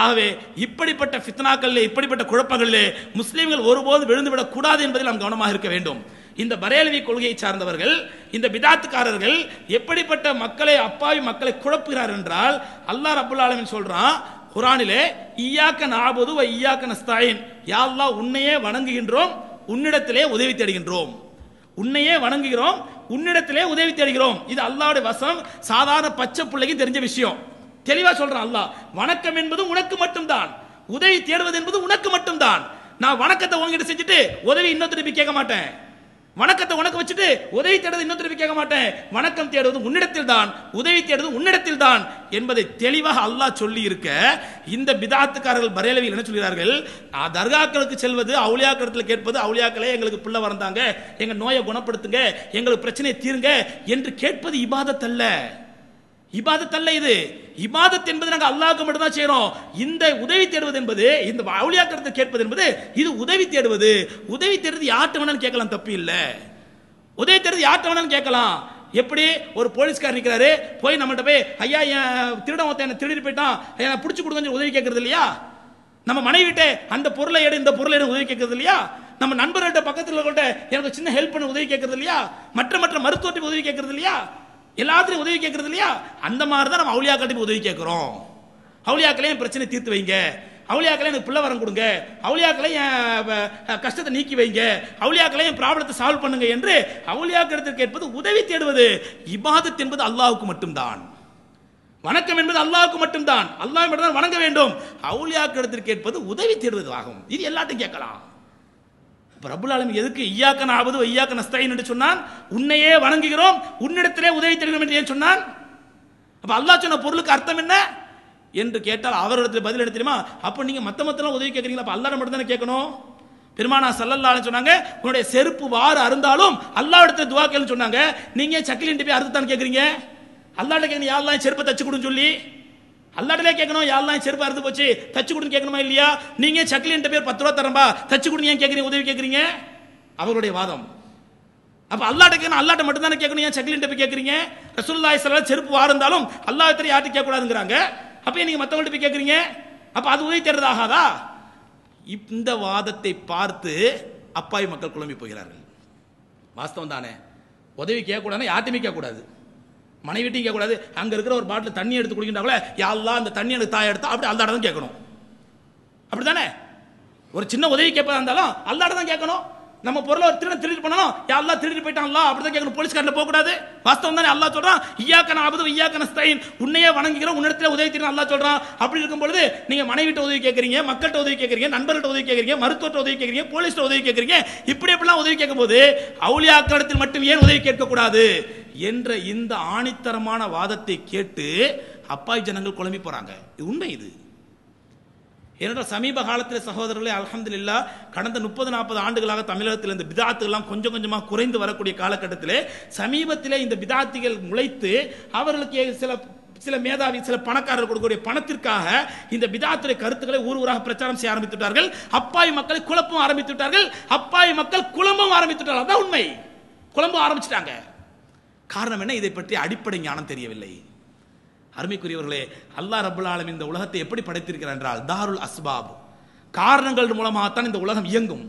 ஆகவே இப்படிப்பட்ட ஃபித்னாக்களிலே, இப்படிப்பட்ட குழப்பங்களிலே முஸ்லிம்கள் ஒருபோது விழுந்துவிடக் கூடாது என்பதில் நாம் கவனமாக இருக்க வேண்டும். இந்த பரேலவி கொள்கையை சார்ந்தவர்கள், இந்த பிதாத்துக்காரர்கள் எப்படிப்பட்ட மக்களை, அப்பாவி மக்களை குழப்புகிறார் என்றால், அல்லாஹ் ரப்பல் ஆலமீன் சொல்றான் குர்ஆனிலே, இய்யாக நஅபுது வ இய்யாக நஸ்தஈன், யா அல்லாஹ் உன்னையே வணங்குகின்றோம், உன்னிடத்திலே உதவி தேடுகின்றோம். உன்னையே வணங்குகிறோம், உன்னிடத்திலே உதவி தேடுகிறோம். இது அல்லாஹ்வுடைய வசனம். சாதாரண பச்சை பிள்ளைக்கு தெரிஞ்ச விஷயம். தெளிவா சொல்றான் அல்லாஹ், வணக்கம் என்பது உனக்கு மட்டும்தான், உதவி தேடுவது என்பது உனக்கு மட்டும்தான். நான் வணக்கத்தை உன்கிட்ட செஞ்சுட்டு உதவி இன்னொருத்தர் கேட்க மாட்டேன். வணக்கத்தை உனக்கு வச்சுட்டு உதவி தேடுவது இன்னொருத்தர் கேட்க மாட்டேன். வணக்கம் தேடுவது உன்னிடத்தில் தான், உதவி தேடுவது உன்னிடத்தில் தான் என்பதை தெளிவாக அல்லாஹ் சொல்லி இருக்க, இந்த பிதாத்துக்காரர்கள் பரேலவியில் என்ன சொல்கிறார்கள்? தர்காக்களுக்கு செல்வது, அவுலியாக்களிடத்தில் கேட்பது, அவுலியாக்களே எங்களுக்கு பிள்ளை வரந்தாங்க, எங்க நோயை குணப்படுத்துங்க, எங்களுக்கு பிரச்சனையை தீருங்க என்று கேட்பது இபாதத் அல்ல. இபாதத் அல்ல இது. இபாதத் என்பது நாங்கள் அல்லாஹ்வுக்கு மட்டும் தான் செய்றோம். இந்த உதவி தேடுவது என்பது, இந்த அவுலியாக்களிடத்தை கேட்பது என்பது இது உதவி தேடுவது. உதவி தேடுறது யார்ட்ட வேணாலும் கேட்கலாம், தப்பு இல்லை. உதவி தேடுறது யார்ட்ட வேணாலும் கேட்கலாம். எப்படி ஒரு போலீஸ்காரர் நிற்கிறாரு, போய் நம்மகிட்ட போய் ஐயா என் திருடன் ஒருத்தன் என்ன திருடிட்டு போயிட்டான், என்ன பிடிச்சி கொடுங்க உதவி கேட்கறது இல்லையா? நம்ம மனைவிட்ட அந்த பொருளை எடு, இந்த பொருளை எடு உதவி கேட்கறது இல்லையா? நம்ம நண்பர்கள்ட்ட பக்கத்தில் எனக்கு சின்ன ஹெல்ப் பண்ண உதவி கேட்கறது இல்லையா? மற்ற மருத்துவத்துக்கு உதவி கேட்கறது இல்லையா? எல்லாத்திலையும் உதவி கேட்கறது இல்லையா? அந்த மாதிரி தான் நம்ம அவுலியாக்களுக்கு உதவி கேட்கிறோம். அவுலியாக்களே என் பிரச்சனை தீர்த்து வைங்க, அவுலியாக்களே எனக்கு பிள்ளை வரம் கொடுங்க, அவுலியாக்களே என் கஷ்டத்தை நீக்கி வைங்க, அவுலியாக்களே என் ப்ராப்ளத்தை சால்வ் பண்ணுங்க என்று அவுலியாக்களிடத்தில் கேட்பது உதவி தேடுவது. இபாதத் என்பது அல்லாஹ்வுக்கு மட்டும்தான். வணக்கம் என்பது அல்லாஹ்வுக்கு மட்டும்தான், அல்லாஹ் மட்டும்தான் வணங்க வேண்டும். அவுலியாக்களிடத்தில் கேட்பது உதவி தேடுவது ஆகும். இது எல்லாத்தையும் கேட்கலாம். ரப்புல் ஆலமீன் எதுக்கு இய்யாக நஅபுது வ இய்யாக நஸ்தஈன் என்று சொன்னான்? உன்னையே வணங்குகிறோம், உன்னிடத்திலே உதவி தேடுகிறோம் என்று ஏன் சொன்னான்? அப்ப அல்லாஹ் சொன்ன பொருளுக்கு அர்த்தம் என்ன என்று கேட்டால் அவரிடத்தில் பதில் என்ன தெரியுமா? அப்ப நீங்க மத்தெல்லாம் உதவி கேட்கறீங்களா? அப்ப அல்லாஹ் மட்டும் தானே கேட்கணும். பெருமானார் ஸல்லல்லாஹு அலைஹி சொன்னாங்க, உன்னுடைய செருப்பு வாறு அருந்தாலும் அல்லாஹ்விடத்தில் துஆ கேளுன்னு சொன்னாங்க. நீங்க சக்கிலின்ட்டு போய் அறுத்து தான் கேட்கறீங்க. அல்லாஹ்ட்ட கேட்கணும், யா அல்லாஹ் செருப்பை தச்சு கொடுன்னு சொல்லி. அல்லாஹ்ட்டே கேட்கணும், யா அல்லாஹ் செருப்பு அறுத்து போச்சு தச்சு கொடுன்னு கேட்கணுமா இல்லையா? நீங்க சக்கிலின்ட்டு பேர் 10 ரூபா தரம்பா தச்சு கொடுன்னு ஏன் கேட்கறீங்க, உதவி கேட்கறீங்க? அவருடைய வாதம். அப்ப அல்லாஹ்ட்ட கேட்கணும், அல்லாஹ்ட்ட மட்டும் தானே கேட்கணும், ஏன் சக்கிலின்ட்டு போய் கேட்கறீங்க? ரசூலுல்லாஹி ஸல்லல்லாஹு அலைஹி செருப்பு வாறு இருந்தாலும் அல்லாஹ்வை தவிர யார்ட்ட கேட்க கூடாதுங்கறாங்க. அப்ப நீங்க மத்தவங்கள்ட்ட போய் கேட்கறீங்க, அப்ப அது உதவி தேடுறது ஆகாதா? இந்த வாதத்தை பார்த்து அப்பாவி மக்கள் குழம்பி போகிறார்கள். வாஸ்தவம் தானே, உதவி கேட்கக்கூடாது, யார்ட்டுமே கேட்கக்கூடாது, மனைவிட்டையும் கேட்கக்கூடாது. அங்க இருக்கிற ஒரு பாட்டில் தண்ணி எடுத்து குடிக்கின்றாங்களே, யா அல்லாஹ் அந்த தண்ணி எனக்கு தாய் எடுத்தா, அப்படி அல்லாஹ்ட்ட தான் கேட்கணும். அப்படித்தானே? ஒரு சின்ன உதவி கேட்பதா இருந்தாலும் அல்லாஹ்ட்ட தான் கேட்கணும். நம்ம பொருளை ஒரு திருடன் திருடி பண்ணணும், யா அல்லாஹ் திருடி போயிட்டான் அல்லாஹ் அப்படி தான் கேட்கணும். போலீஸ்காரன் போக கூடாது. வாஸ்தவம் தானே? அல்லாஹ் சொல்றான், இய்யாக நஅபுது வ இய்யாக நஸ்தஈன், உன்னையே வணங்குகிறோம், உன்னிடத்திலே உதவி தேடுகிறோம் அல்லாஹ் சொல்றான். அப்படி இருக்கும் பொழுது நீங்க மனைவிட்ட உதவி கேட்கறீங்க, மக்கள்கிட்ட உதவி கேட்கறீங்க, நண்பர்கள்ட்ட உதவி கேட்கறீங்க, மருத்துவர்கிட்ட உதவி கேட்கறீங்க, போலீஸ்கிட்ட உதவி கேட்கறீங்க. இப்படி எப்படிலாம் உதவி கேட்கும்போது அவுலியாக்களிடத்தில் மட்டும் ஏன் உதவி கேட்க கூடாது என்ற இந்த ஆணித்தரமான வாதத்தை கேட்டு அப்பாவி ஜனங்கள் குழம்பி போறாங்க. இது உண்மை. இது ஏனென்றால் சமீப காலத்தில் சகோதரர்களே அல்ஹம்துலில்லாஹ் கடந்த 30-40 ஆண்டுகளாக தமிழகத்தில் இந்த பிதாத்துகள்லாம் கொஞ்சம் கொஞ்சமாக குறைந்து வரக்கூடிய காலகட்டத்திலே சமீபத்திலே இந்த பிதாத்திகள் முளைத்து அவர்களுக்கு சில மேதாவி சில பணக்காரர்கள் கொடுக்கக்கூடிய பணத்திற்காக இந்த பிதாத்துடைய கருத்துக்களை ஊர் ஊராக பிரச்சாரம் செய்ய ஆரம்பித்து விட்டார்கள். அப்பாவி மக்களை குழப்பம் ஆரம்பித்து விட்டார்கள். அப்பாவி மக்கள் குழம்பும் ஆரம்பித்து விட்டார்கள். அதான் உண்மை. குழம்ப ஆரம்பிச்சிட்டாங்க. காரணம் என்ன? இதை பற்றி அடிப்படை ஞானம் தெரியவில்லை. அருமைக்குரியவர்களே, அல்லாஹ் ரப்பல் ஆலமீன் இந்த உலகத்தை எப்படி படைத்திருக்கிறார் என்றால் தாருல் அஸ்பாப், காரணங்கள் மூலமாகத்தான் இந்த உலகம் இயங்கும்.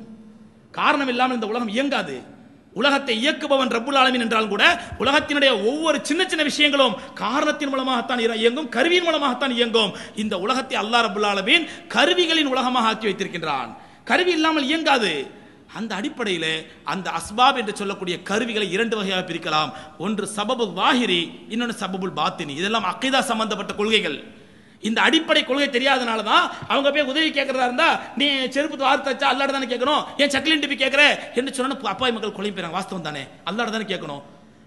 காரணம் இல்லாமல் இந்த உலகம் இயங்காது. உலகத்தை இயக்குபவன் ரப்பல் ஆலமீன் என்றாலும் கூட உலகத்தினுடைய ஒவ்வொரு சின்ன சின்ன விஷயங்களும் காரணத்தின் மூலமாகத்தான் இயங்கும், கருவியின் மூலமாகத்தான் இயங்கும். இந்த உலகத்தை அல்லாஹ் ரப்பல் ஆலமீன் கருவிகளின் உலகமாக ஆக்கி வைத்திருக்கின்றான். கருவி இல்லாமல் இயங்காது. அந்த அடிப்படையில் அந்த அஸ்பாப் என்று சொல்லக்கூடிய கருவிகளை இரண்டு வகையாக பிரிக்கலாம். ஒன்று சபபுல் வாஹிரி, இன்னொன்று சபபுல் பாத்தினி. இதெல்லாம் அக்கீதா சம்பந்தப்பட்ட கொள்கைகள். இந்த அடிப்படை கொள்கை தெரியாதனால தான் அவங்க போய் உதவி கேட்கறதா இருந்தா, நீ செருப்பு வார்த்தை வச்சா அல்லாட தானே கேட்கணும், ஏன் சக்லின் டிபி கேட்கற என்று சொன்னா அப்பாவி மக்கள் கொலை போயிறாங்க. வாஸ்தவம் தானே, அல்லாட தானே கேட்கணும்.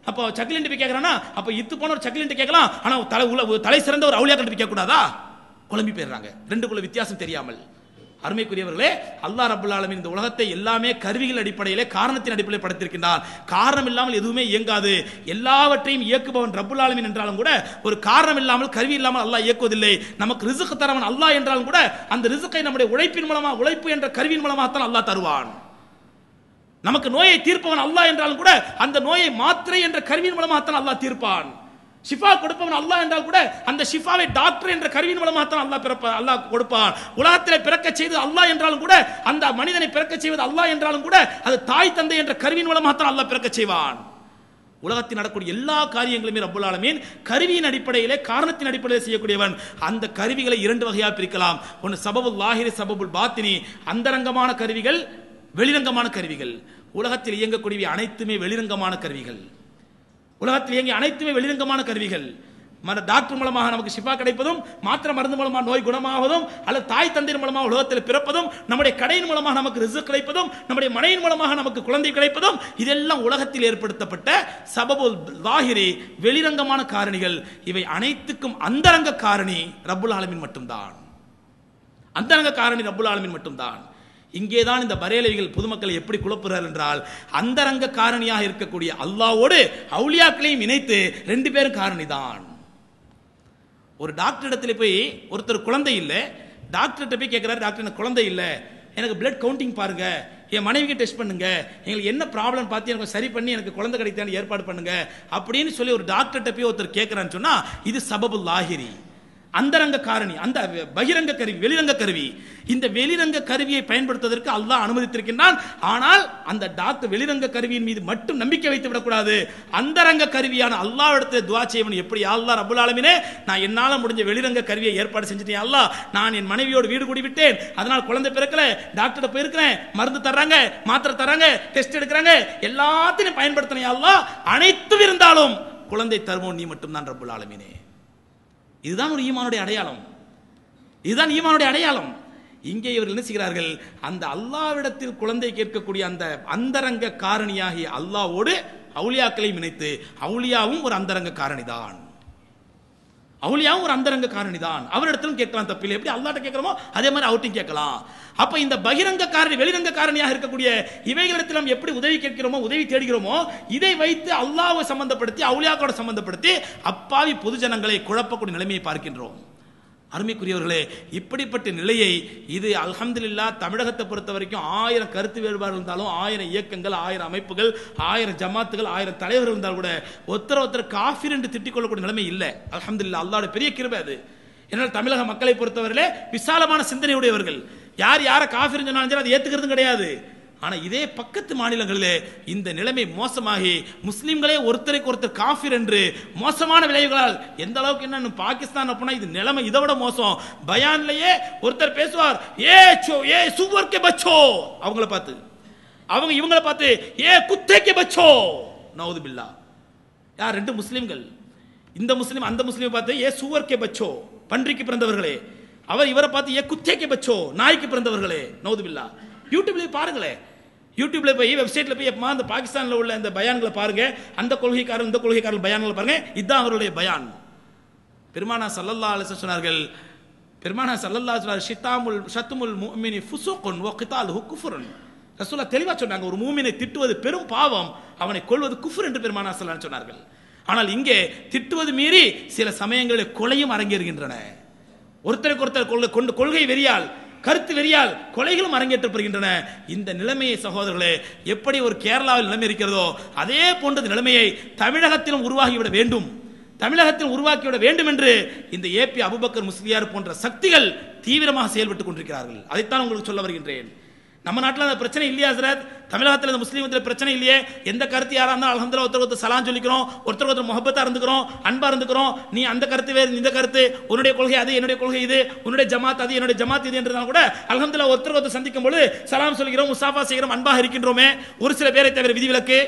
அப்போ சக்லின் டிபி கேட்கறானா, அப்போ இத்து போன ஒரு சக்லின் கேட்கலாம், ஆனா தலை சிறந்த ஒரு அவுலியா டிபி கேட்க கூடாதா? குழம்பி போயிடுறாங்க, ரெண்டுக்குள்ள வித்தியாசம் தெரியாமல். அருமைக்குரியவர்களே, அல்லாஹ் ரப்பல் ஆலமீன் இந்த உலகத்தை எல்லாமே கருவிகள் அடிப்படையிலே, காரணத்தின் அடிப்படையில் படைத்திருக்கின்றான். காரணம் இல்லாமல் எதுவுமே இயங்காது. எல்லாவற்றையும் இயக்குபவன் ரப்பல் ஆலமீன் என்றாலும் கூட ஒரு காரணம் இல்லாமல், கருவி இல்லாமல் அல்லாஹ் இயக்குவதில்லை. நமக்கு ரிஸ்க் தரவன் அல்லாஹ் என்றாலும் கூட அந்த ரிஸ்கை நம்முடைய உழைப்பின் மூலமா, உழைப்பு என்ற கருவியின் மூலமாகத்தான் அல்லாஹ் தருவான். நமக்கு நோயை தீர்ப்பவன் அல்லாஹ் என்றாலும் கூட அந்த நோயை மாத்திரை என்ற கருவியின் மூலமாகத்தான் அல்லாஹ் தீர்ப்பான். ஷிஃபா கொடுப்பவன் அல்லாஹ் என்றால் கூட அந்த ஷிஃபாவை டாக்டர் என்ற கருவியின் மூலமாகத்தான் அல்லாஹ் கொடுப்பான். உலகத்தில் பிறக்க செய்தது அல்லாஹ் என்றாலும் கூட, அந்த மனிதனை பிறக்க செய்வது அல்லாஹ் என்றாலும் கூட அது தாய் தந்தை என்ற கருவியின் மூலமாகத்தான் அல்லாஹ் பிறக்க செய்வான். உலகத்தில் நடக்கூடிய எல்லா காரியங்களுமே ரப்பல் ஆலமீன் கருவியின் அடிப்படையிலே, காரணத்தின் அடிப்படையில் செய்யக்கூடியவன். அந்த கருவிகளை இரண்டு வகையாக பிரிக்கலாம். ஒன்று சபபுல் லாஹிரி, சபபுல் பாத்தினி. அந்தரங்கமான கருவிகள், வெளிரங்கமான கருவிகள். உலகத்தில் இயங்கக்கூடிய அனைத்துமே வெளிரங்கமான கருவிகள். உலகத்தில் இயங்கிய அனைத்துமே வெளிரங்கமான கருவிகள். டாக்டர் மூலமாக நமக்கு ஷிஃபா கிடைப்பதும், மாத்திரை மருந்து மூலமாக நோய் குணமாவதும், அல்லது தாய் தந்தையின் மூலமாக உலகத்தில் பிறப்பதும், நம்முடைய கடையின் மூலமாக நமக்கு ரிஸ்க் கிடைப்பதும், நம்முடைய மனையின் மூலமாக நமக்கு குழந்தை கிடைப்பதும், இதெல்லாம் உலகத்தில் ஏற்படுத்தப்பட்ட சபபுல் லாஹிரி, வெளிரங்கமான காரணிகள். இவை அனைத்துக்கும் அந்தரங்க காரணி ரப்புல் ஆலமீன் மட்டும்தான். அந்தரங்க காரணி ரப்புல் ஆலமீன் மட்டும்தான். இங்கேதான் இந்த பரேலவிகள் பொதுமக்களை எப்படி குழப்புறார் என்றால், அந்தரங்க காரணியாக இருக்கக்கூடிய அல்லாஹ்வோடு அவுலியாக்களையும் இணைத்து ரெண்டு பேரும் காரணிதான். ஒரு டாக்டர் இடத்துல போய் ஒருத்தர் குழந்தை இல்லை, டாக்டர்கிட்ட போய் கேட்கிறாரு, டாக்டர் எனக்கு குழந்தை இல்லை, எனக்கு பிளட் கவுண்டிங் பாருங்க, என் மனைவிக்கு டெஸ்ட் பண்ணுங்க, எங்களுக்கு என்ன ப்ராப்ளம் பார்த்து எனக்கு சரி பண்ணி எனக்கு குழந்தை கிடைத்தான்னு ஏற்பாடு பண்ணுங்க அப்படின்னு சொல்லி ஒரு டாக்டர்கிட்ட போய் ஒருத்தர் கேட்கிறான்னு சொன்னா இது சபபுல் லாஹிரி, அந்தரங்க காரணி. அந்த பகிரங்க கருவி, வெளிரங்க கருவி. இந்த வெளிரங்க கருவியை பயன்படுத்துவதற்கு அல்லாஹ் அனுமதித்திருக்கின்றான். ஆனால் அந்த டாக்டர் வெளிரங்க கருவியின் மீது மட்டும் நம்பிக்கை வைத்து விடக்கூடாது. அந்தரங்க கருவியான அல்லாஹ்விடத்தில் துஆ செய்வன் எப்படி, அல்லாஹ் ரப்பல் ஆலமீனே, நான் என்னால முடிஞ்ச வெளிரங்க கருவியை ஏற்பாடு செஞ்சுட்டேன் அல்லாஹ், நான் என் மனைவியோடு வீடு கூடி விட்டேன், அதனால் குழந்தை பிறக்கல, டாக்டர் போயிருக்கிறேன், மருந்து தர்றாங்க, மாத்திரை தர்றாங்க, டெஸ்ட் எடுக்கிறாங்க, எல்லாத்தையும் பயன்படுத்தினேன் அல்லாஹ், அனைத்தும் இருந்தாலும் குழந்தை தருவோம் நீ மட்டும்தான் ரப்பல் ஆலமீனே. இதுதான் ஒரு ஈமானுடைய அடையாளம். இதுதான் ஈமானுடைய அடையாளம். இங்கே இவர்கள் என்ன செய்கிறார்கள், அந்த அல்லாஹ்விடத்தில் குழந்தை கேட்கக்கூடிய அந்த அந்தரங்க காரணியாகிய அல்லாஹ்வோடு அவுலியாக்களை இணைத்து, அவுலியாவும் ஒரு அந்தரங்க காரணிதான், அவுலியாவும் ஒரு அந்தரங்க காரணிதான், அவரிடத்திலும் கேட்கலாம், தப்பில்லை. எப்படி அல்லாஹ்ட்ட கேட்கிறோமோ அதே மாதிரி அவர்ட்டையும் கேட்கலாம். அப்ப இந்த பகிரங்க காரணி, வெளிரங்க காரணியாக இருக்கக்கூடிய இவைகளிடத்தில் நாம் எப்படி உதவி கேட்கிறோமோ, உதவி தேடுகிறோமோ, இதை வைத்து அல்லாஹ்வை சம்பந்தப்படுத்தி, அவுலியாக்களோட சம்பந்தப்படுத்தி அப்பாவி பொதுஜனங்களை குழப்பக்கூடிய நிலைமையை பார்க்கின்றோம். அருமைக்குரியவர்களே, இப்படிப்பட்ட நிலையை இது அல்ஹம்துலில்லாஹ் தமிழகத்தை பொறுத்த வரைக்கும் 1000 கருத்து வேறுபாடு இருந்தாலும், 1000 இயக்கங்கள், 1000 அமைப்புகள், 1000 ஜமாத்துகள், 1000 தலைவர்கள் இருந்தால் கூட ஒருத்தர் காஃபிர் என்று திட்டிக் கொள்ளக்கூடிய நிலைமை இல்லை. அல்ஹம்துலில்லாஹ், அல்லாஹ்வுடைய பெரிய கிருபை அது. ஏனால் தமிழக மக்களை பொறுத்தவரையிலே விசாலமான சிந்தனையுடையவர்கள், யார் யாரை காஃபிர் சொன்னாலும் சரி அதை ஏத்துக்கிறதும் கிடையாது. ஆனா இதே பக்கத்து மாநிலங்களிலே இந்த நிலைமை மோசமாகி முஸ்லிம்களே ஒருத்தருக்கு ஒருத்தர் காஃபிர் என்று மோசமான விளைவுகளால், எந்த அளவுக்கு என்ன பாகிஸ்தான் அப்படின்னா இது நிலைமை இதை விட மோசம். பயான்லயே ஒருத்தர் பேசுவார், ஏ சுவர் கே பச்சோ, அவங்கள பார்த்து, அவங்க இவங்களை பார்த்து ஏ குத்தே கே பச்சோ, நவுது பில்லா. யார்? ரெண்டு முஸ்லிம்கள். இந்த முஸ்லிம் அந்த முஸ்லிமை பார்த்து ஏ சுவர் கே பச்சோ, பன்றிக்கு பிறந்தவர்களே. அவர் இவரை பார்த்து ஏ குத்தே கே பச்சோ, நாய்க்கு பிறந்தவர்களே, நவுது பில்லா. யூடியூப்ல பாருங்களேன், யூடியூப்ல போய் வெப்சைட்ல போய் எப்பமா அந்த பாகிஸ்தான்ல உள்ள அந்த பயான்களை பாருங்க, அந்த கொள்கைக்காரர் இந்த கொள்கைக்காரர் பயான்களை பாருங்க, இதுதான் அவருடைய பயான். பெருமானா ஸல்லல்லாஹு அலைஹி வஸல்லம் சொன்னார்கள், பெருமானா ஸல்லல்லாஹு அலைஹி வஸல்லம் ஷிதாமுல் ஷத்முல் முஃமினி ஃபுஸூகுன் வ கிதாலுஹு குஃப்ருன். ரசூலுல்லாஹ் தெளிவா சொன்னாங்க, ஒரு மூமினை திட்டுவது பெரும் பாவம், அவனை கொல்வது குஃப்ர் என்று பெருமானா ஸல்லல்லாஹு அலைஹி வஸல்லம் சொன்னார்கள். ஆனால் இங்கே திட்டுவது மீறி சில சமயங்களில் கொலையும் அரங்கேறுகின்றன. ஒருத்தருக்கு ஒருத்தர் கொள்கை வெறியால், கருத்து வெறியால் கொலைகளும் அரங்கேற்றப்படுகின்றன. இந்த நிலைமையை சகோதரர்களே, எப்படி ஒரு கேரளாவில் நிலைமை இருக்கிறதோ அதே போன்ற நிலைமையை தமிழகத்திலும் உருவாகிவிட வேண்டும், தமிழகத்தில் உருவாக்கிவிட வேண்டும் என்று இந்த ஏபி அபூபக்கர் முஸ்லியார் போன்ற சக்திகள் தீவிரமாக செயல்பட்டுக் கொண்டிருக்கிறார்கள். அதைத்தான் உங்களுக்கு சொல்ல வருகின்றேன். நம்ம நாட்டில் அந்த பிரச்சனை இல்லையா ஹஸ்ரத்? தமிழகத்தில் இந்த முஸ்லீமத்தில் பிரச்சனை இல்லையே? எந்த கருத்து யாரா இருந்தாலும் அல்ஹம்துலில்லாஹ் ஒருத்தர் சலாம் சொல்லிக்கிறோம், ஒருத்தர் முஹப்பத்தா இருந்துக்கிறோம், அன்பா இருந்துக்கிறோம். நீ அந்த கருத்து வேறு, இந்த கருத்து, உன்னுடைய கொள்கை அது, என்னுடைய கொள்கை இது, உன்னுடைய ஜமாத் அது, என்னுடைய ஜமாத் இது என்றாலும் கூட அல்ஹம்துலில்லாஹ் ஒருத்தர் சந்திக்கும் பொழுது சலாம் சொல்கிறோம், முசாஃபா செய்கிறோம், அன்பாக இருக்கின்றோமே. ஒரு சில பேரை தவிர விதிவிலக்கு.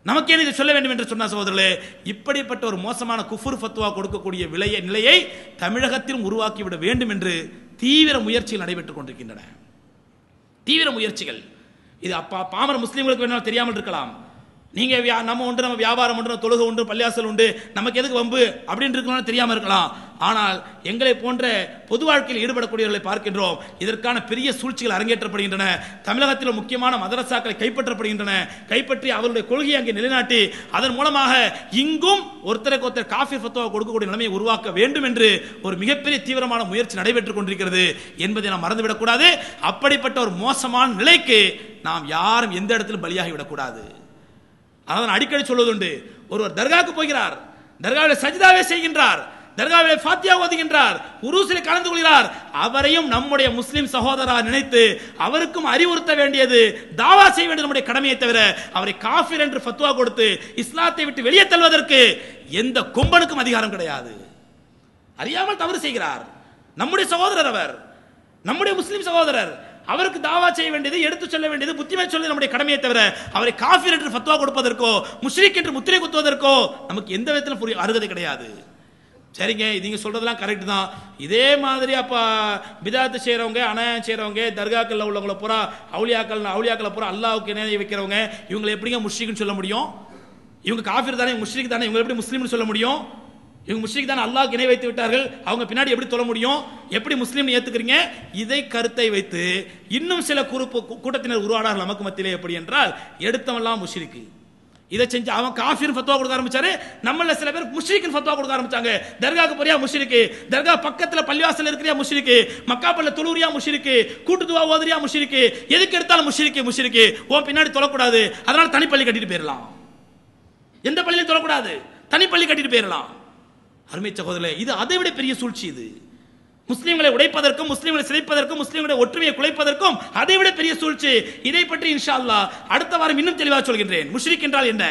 நமக்கே இதை சொல்ல வேண்டும் என்று சொன்ன சகோதரர்களே, இப்படிப்பட்ட ஒரு மோசமான குஃபுர் ஃபத்வா கொடுக்கக்கூடிய நிலையை தமிழகத்திலும் உருவாக்கிவிட வேண்டும் என்று தீவிர முயற்சிகள் நடைபெற்றுக் கொண்டிருக்கின்றன. தீவிர முயற்சிகள். இது பாமர முஸ்லீம்களுக்கு வேணாலும் தெரியாமல் இருக்கலாம். நீங்க நம்ம உண்டு, நம்ம வியாபாரம் உண்டு, தொழுகை உண்டு, பள்ளியாசல் உண்டு, நமக்கு எதுக்கு வம்பு அப்படின்னு இருக்கலாம், தெரியாமல் இருக்கலாம். ஆனால் எங்களை போன்ற பொது வாழ்க்கையில் ஈடுபடக்கூடியவர்களை பார்க்கின்றோம். இதற்கான பெரிய சூழ்ச்சிகள் அரங்கேற்றப்படுகின்றன. தமிழகத்தில் முக்கியமான மதரசாக்களை கைப்பற்றப்படுகின்றன. கைப்பற்றி அவருடைய கொள்கையை அங்கே நிலைநாட்டி அதன் மூலமாக இங்கும் ஒருத்தருக்கு ஒருத்தர் காஃபிர் ஃபத்வா கொடுக்கக்கூடிய நிலைமையை உருவாக்க வேண்டும் என்று ஒரு மிகப்பெரிய தீவிரமான முயற்சி நடைபெற்றுக் கொண்டிருக்கிறது என்பதை நாம் மறந்துவிடக்கூடாது. அப்படிப்பட்ட ஒரு மோசமான நிலைக்கு நாம் யாரும் எந்த இடத்திலும் பலியாகி விடக்கூடாது. அதான் அடிக்கடி சொல்வதுண்டு. ஒருவர் தர்காவுக்கு போகிறார், தர்காவில் சஜிதாவை செய்கின்றார், தர்காவில் ஃபாத்தியா ஓதுகின்றார், உருஸில் கலந்து கொள்கிறார். அவரையும் நம்முடைய முஸ்லிம் சகோதரா நினைத்து அவருக்கும் அறிவுறுத்த வேண்டியது, தாவா செய்ய வேண்டியது நம்முடைய கடமையை தவிர அவரை காஃபிர் என்று ஃபத்வா கொடுத்து இஸ்லாத்தை விட்டு வெளியே தள்ளுவதற்கு எந்த கொம்பனுக்கும் அதிகாரம் கிடையாது. அறியாமல் தவறு செய்கிறார். நம்முடைய சகோதரர் அவர், நம்முடைய முஸ்லிம் சகோதரர். அவருக்கு தாவா செய்ய வேண்டியது, எடுத்து சொல்ல வேண்டியது, புத்திமை சொல்ல நம்முடைய கடமையை தவிர அவரை காஃபிர் என்று ஃபத்வா கொடுப்பதற்கோ முஷ்ரிக் என்று முத்திரை குத்துவதற்கோ நமக்கு எந்த விதத்திலும் அருகதை கிடையாது. சரிங்க, நீங்க சொல்றதெல்லாம் கரெக்ட் தான். இதே மாதிரி அப்ப பிதாத்து செய்யறவங்க, அநியாயம் செய்யறவங்க, தர்காக்கள்ல உள்ளவங்கள பூரா அவுலியாக்களை பூரா அல்லாஹ்வுக்கு இணை வைக்கிறவங்க, இவங்களை எப்படிங்க முஷ்ரிக்னு சொல்ல முடியும்? இவங்க காஃபிர் தானே, முஷ்ரிக் தானே, இவங்க எப்படி முஸ்லீம்னு சொல்ல முடியும்? இவங்க முஸ்லிக் தான், அல்லாஹ்வுக்கு இணை வைத்து விட்டார்கள், அவங்க பின்னாடி எப்படி சொல்ல முடியும்? எப்படி முஸ்லீம் ஏத்துக்கிறீங்க? இதை கருத்தை வைத்து இன்னும் சில கூட்டத்தினர் உருவானார்கள் நமக்கு மத்தியிலே. எப்படி என்றால், எடுத்தவெல்லாம் முஷ்ரிக், இதை செஞ்சு அவன் காஃபிர் ஃபத்வா கொடுக்க ஆரம்பிச்சாரு. நம்மள சில பேர் முஷ்ரிக்னு ஃபத்வா கொடுக்க ஆரம்பிச்சாங்க. தர்காக்கு போறியா முஷ்ரிக், தர்கா பக்கத்துல பள்ளிவாசல் இருக்கிறியா முஷ்ரிக், மக்கா பள்ள தொழுறியா முஷ்ரிக், கூட்டு துவா ஓதுறியா முஷ்ரிக், எதுக்கு எடுத்தாலும் முஷ்ரிக் முஷ்ரிக். உன் பின்னாடி தொழக்கூடாது, அதனால தனிப்பள்ளி கட்டிட்டு போயிடலாம். எந்த பள்ளியிலும் தொழக்கூடாது, தனிப்பள்ளி கட்டிட்டு போயிடலாம். அருமை சகோதரர்களே, இது அதை விட பெரிய சூழ்ச்சி. இது முஸ்லிம்களை உடைப்பதற்கும், முஸ்லிம்களை சிதைப்பதற்கும், முஸ்லிம்களுடைய ஒற்றுமையை குலைப்பதற்கும் அதை விட பெரிய சூழ்ச்சி. இதை பற்றி இன்ஷா அல்லாஹ் அடுத்த வாரம் இன்னும் தெளிவாக சொல்கின்றேன். முஷ்ரிக் என்றால் என்ன,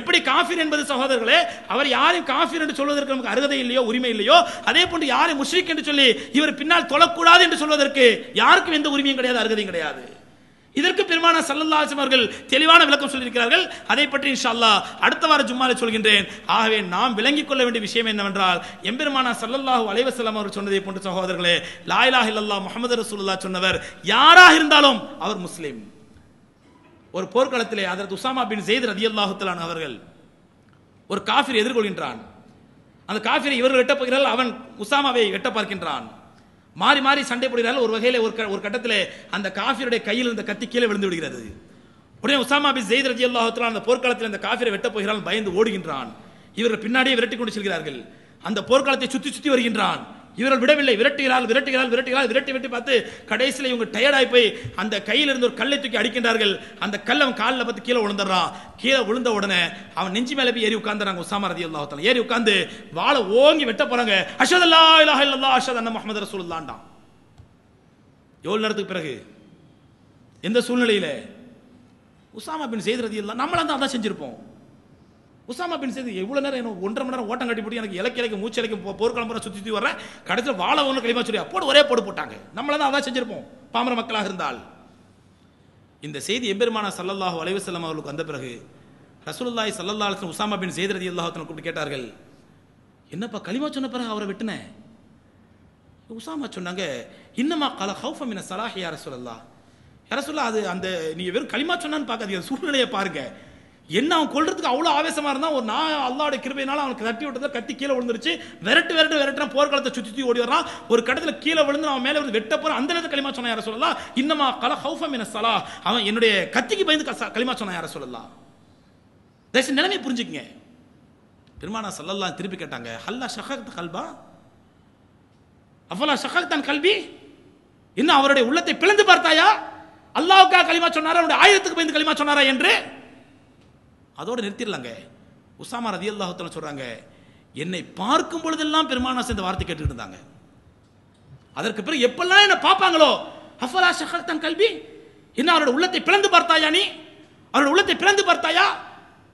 எப்படி காஃபிர் என்பது சகோதரர்களே, அவர் யாரையும் காஃபிர் என்று சொல்வதற்கு நமக்கு அருகதை இல்லையோ, உரிமை இல்லையோ, அதே போன்று யாரை முஷ்ரிக் என்று சொல்லி இவர் பின்னால் தொழக்கூடாது என்று சொல்வதற்கு யாருக்கும் எந்த உரிமையும் கிடையாது, அருகதையும் கிடையாது. இதற்கு பெருமானார் ஸல்லல்லாஹு அலைஹி வஸல்லம் அவர்கள் தெளிவான விளக்கம் சொல்லியிருக்கிறார்கள். அதை பற்றி இன்ஷா அல்லாஹ் அடுத்த வார ஜும்மால சொல்கின்றேன். ஆகவே நாம் விளங்கிக் கொள்ள வேண்டிய விஷயம் என்னவென்றால், எம்பெருமானார் ஸல்லல்லாஹு அலைஹி வஸல்லம் அவர்கள் சொன்னதை போன்ற சகோதரர்களே, லா இலாஹ இல்லல்லாஹ் முஹம்மது ரசூலுல்லாஹ் சொன்னவர் யாராக இருந்தாலும் அவர் முஸ்லிம். ஒரு போர்க்களத்திலே ஹஜ்ரத் உஸாமா பின் ஸைத் ரலியல்லாஹு தஆலா அவர்கள் ஒரு காஃபிரை எதிர்கொள்கின்றான். அந்த காஃபிரை இவர்கள் வெட்ட போகிறார்கள், அவன் உஸாமாவை வெட்ட பார்க்கின்றான். மாறி மாறி சண்டை போடுகிறார்கள். ஒரு வகையில் ஒரு கட்டத்தில் அந்த காஃபிருடைய கையில் இருந்த கத்தி கீழே விழுந்து விடுகிறது. உடனே உஸாமா பின் ஸைத் ரலியல்லாஹு தஆலா அந்த போர்க்களத்தில் அந்த காஃபிரை வெட்ட போகிறான், பயந்து ஓடுகின்றான். இவர்கள் பின்னாடியே விரட்டி கொண்டு செல்கிறார்கள். அந்த போர்க்களத்தை சுத்தி சுத்தி வருகின்றான். இவர்கள் விடவில்லை, விரட்டி பார்த்து கடைசியில் இவங்க டயர்டாகி போய் அந்த கையில் இருந்து ஒரு கல்லை தூக்கி அடிக்கின்றார்கள். அந்த கல் அவன் காலில் பார்த்து கீழே விழுந்துடுறான். கீழே விழுந்த உடனே அவன் நெஞ்சு மேலே போய் ஏறி உட்கார்ந்தாங்க. உஸாமா ரலியல்லாஹு தஆலா ஏறி உட்கார்ந்து வாளை ஓங்கி வெட்ட போறாங்க. அஷ்ஹது அல்லா இலாஹ இல்லல்லாஹ் அஷ்ஹது அன்ன முஹம்மது ரசூலுல்லாஹ்டான். எவ்வளவு நேரத்துக்கு பிறகு, எந்த சூழ்நிலையில? உஸாமா பின் ஸைத் ரலியல்லாஹு, நம்மளாம் தான் அதான் செஞ்சிருப்போம். உஸாமா பின் ஸைத் எவ்வளவு நேரம், 1.5 மணி நேரம் ஓட்டம் கட்டி போட்டு எனக்கு இலக்கு மூச்சு இலக்கு போர்க்களம் சுத்தி சுத்தி வர்றேன். கடைசியில் வாழ ஒன்று களிமா சொல்லி அப்போது ஒரே போடு போட்டாங்க. நம்மள தான் அதான் செஞ்சிருப்போம் பாமர மக்களாக இருந்தால். இந்த செய்தி எம்பெருமானார் ஸல்லல்லாஹு அலைஹி வஸல்லம் அவர்களுக்கு வந்த பிறகு ரசூலுல்லாஹி ஸல்லல்லாஹு அலைஹி வஸல்லம் உஸாமா பின் ஸைத் ரலியல்லாஹு தஆலா கூப்பிட்டு கேட்டார்கள், என்னப்பா களிமா சொன்ன பிறகு அவரை வெட்டின? உஸாமா சொன்னாங்க, இன்னமா கல ஹௌஃப மின ஸலாஹி யா ரசூலல்லாஹ். யா ரசூலல்லாஹ், அது அந்த நீங்க வெறும் களிமா சொன்னான்னு பார்க்காதீங்க, சூழ்நிலையை பாருங்க. என்ன அவன் கொல்றதுக்கு அவ்வளோ ஆவேசமா இருந்தான். ஒரு நான் அல்லாஹ்வுடைய கிருபையினால அவனுக்கு தட்டி விட்டதை கத்தி கீழே விழுந்துருச்சு. விரட்டுறான், போர்க்களத்தை சுத்தி சுத்தி ஓடி வர்றான். ஒரு கடத்தில் கீழே விழுந்து அவன் மேலே வெட்ட போறான். அந்த நேரத்தில் களிமா சொன்ன யார சொல்லலாம், இன்னமா கல ஹௌஃப மின ஸலாஹ், அவன் என்னுடைய கத்திக்கு பயந்து களிமா சொன்ன யார சொல்லலாம். தயவுசெய்து நிலைமை புரிஞ்சுக்கங்க. பெருமானார் ஸல்லல்லாஹு திருப்பி கேட்டாங்க, ஹல்லா ஷஹக்த கல்பா அஃபலா ஷஹக்தன் கல்பி, இன்னும் அவருடைய உள்ளத்தை பிளந்து பார்த்தாயா? அல்லாஹ்வுக்காக களிமா சொன்னாரா, அவருடைய ஆயுதத்துக்கு பயந்து களிமா சொன்னாரா என்று அதோடு நிறுத்திடலாங்க. உஸாமா ரலியல்லாஹு தஆலா சொல்றாங்க, என்னை பார்க்கும் பொழுதெல்லாம் பெருமானார் இந்த வார்த்தை கேட்டுக்கிட்டு இருந்தாங்க. அதற்கு பிறகு எப்பெல்லாம் என்ன பார்ப்பாங்களோ, அஃபலா ஷஹக்தன் கல்பி, என்ன அவருடைய உள்ளத்தை பிளந்து பார்த்தாயா, நீ அவருடைய உள்ளத்தை பிளந்து பார்த்தாயா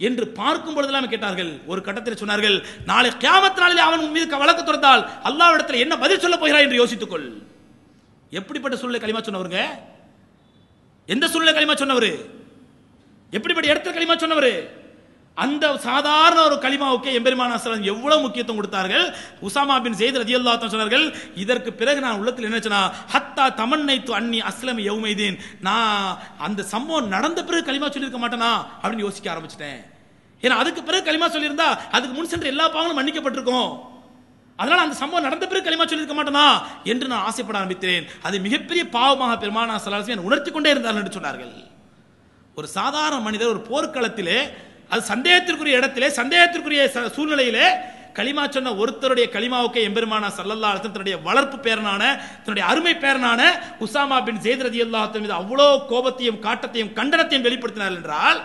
என்று பார்க்கும் பொழுதெல்லாம் கேட்டார்கள். ஒரு கட்டத்தில் சொன்னார்கள், நாளை கியாமத் நாளிலே அவன் உன் மீது வழக்கு தொடர்ந்தால் அல்லாஹ்விடத்தில் என்ன பதில் சொல்ல போகிறாய் என்று யோசித்துக்கொள். எப்படிப்பட்ட சூழ்நிலை களிமா சொன்னவருங்க? எந்த சூழ்நிலை களிமா சொன்னவர்? எப்படிப்பட்ட இடத்துல களிமா சொன்னவர்? அந்த சாதாரண ஒரு கலிமாவுக்கு எம்பெருமானார் ஸல்லல்லாஹு அலைஹி வஸல்லம் எவ்வளவு முக்கியத்துவம் கொடுத்தார்கள். உஸாமா பின் ஸைத் ரலியல்லாஹு அன்ஹு சொன்னார்கள், இதற்கு பிறகு நான் உள்ளத்தில் என்ன சொன்னா, ஹத்தா தமன்னைத்து அன்னி அஸ்லம யௌமைதீன், நான் அந்த சம்பவம் நடந்த பிறகு கலிமா சொல்லியிருக்க மாட்டேனா அப்படின்னு யோசிக்க ஆரம்பிச்சிட்டேன். ஏன்னா அதுக்கு பிறகு கலிமா சொல்லியிருந்தா அதுக்கு முன் சென்ற எல்லா பாவங்களும் மன்னிக்கப்பட்டிருக்கும். அதனால அந்த சம்பவம் நடந்த பிறகு கலிமா சொல்லியிருக்க மாட்டேனா என்று நான் ஆசைப்பட ஆரம்பித்தேன். அது மிகப்பெரிய பாவமாக பெருமானார் ஸல்லல்லாஹு அலைஹி வஸல்லம் உணர்த்தி கொண்டே இருந்தார்கள் என்று சொன்னார்கள். ஒரு சாதாரண மனிதர் ஒரு போர்க்களத்திலே, அது சந்தேகத்திற்குரிய இடத்திலே, சந்தேகத்திற்குரிய சூழ்நிலையிலே களிமா சொன்ன ஒருத்தருடைய களிமாவுக்கு எம்பெருமானார் ஸல்லல்லாஹு அலைஹி வஸல்லம் தன்னுடைய வளர்ப்பு பேரனான, தன்னுடைய அருமை பேரனான உஸாமா பின் ஸைத் ரலியல்லாஹு அன்ஹு மீது அவ்வளோ கோபத்தையும் காட்டத்தையும் கண்டனத்தையும் வெளிப்படுத்தினார் என்றால்,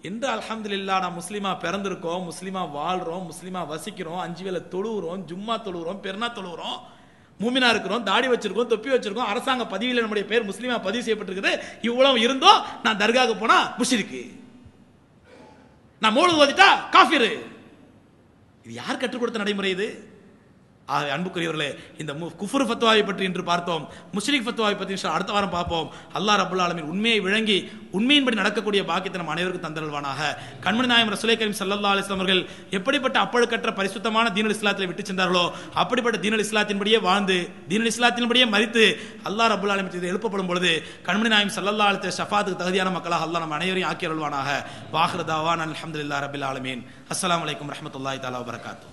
என்று அல்ஹம்துலில்லாஹ் நாம் முஸ்லிமா பிறந்திருக்கோம், முஸ்லிமா வாழ்றோம், முஸ்லிமா வசிக்கிறோம், 5 வேளை தொழுகிறோம், ஜும்மா தொழுகிறோம், பெருநா தொழுகிறோம், மூமினா இருக்கிறோம், தாடி வச்சிருக்கோம், தொப்பி வச்சிருக்கோம், அரசாங்க பதிவில் நம்முடைய பேர் முஸ்லிமா பதிவு செய்யப்பட்டிருக்குது. இவ்வளவு இருந்தோம் நான் தர்காவுக்கு போனா முஷ்ரிக்கு, நான் மௌலூத் ஓதிட்டா காஃபிர். இது யார் கற்றுக் கொடுத்த நடைமுறை இது? அன்புக்குரியவர்களே, இந்த குஃப்ர் ஃபத்வாவை பற்றி இன்று பார்த்தோம், முஷ்ரிக் ஃபத்வாவை பற்றி அடுத்த வாரம் பார்ப்போம். அல்லாஹ் ரப்பல் ஆலமீன் உண்மையை விளங்கி உண்மையின்படி நடக்கக்கூடிய பாக்கியத்தை நம் அனைவருக்கும் தந்தருள்வானாக. கண்மணி நாயகம் ரசூலே கரீம் ஸல்லல்லாஹு அலைஹி வஸல்லம் அவர்கள் எப்படிப்பட்ட அப்பழுக்கற்ற பரிசுத்தமான தீனுல் இஸ்லாத்தில் விட்டு சென்றார்களோ அப்படிப்பட்ட தீனுல் இஸ்லாத்தின்படியே வாழ்ந்து, தீனுல் இஸ்லாத்தின்படியே மரித்து அல்லாஹ் ரப்பல் ஆலமீன் இது எழுப்பப்படும் பொழுது கண்மணி நாயகம் ஸல்லல்லாஹு அலைஹி வஸல்லம் ஷஃபாத்துக்கு தகுதியான மக்களாக அல்லாஹ் நம் அனைவரையும் ஆக்கி அருள்வானாக. வாஹிரு தாவானா அல்ஹம்துலில்லாஹி ரப்பில் ஆலமீன். அஸ்ஸலாமு அலைக்கும் வரஹ்மத்துல்லாஹி தஆலா வபரகாத்துஹு.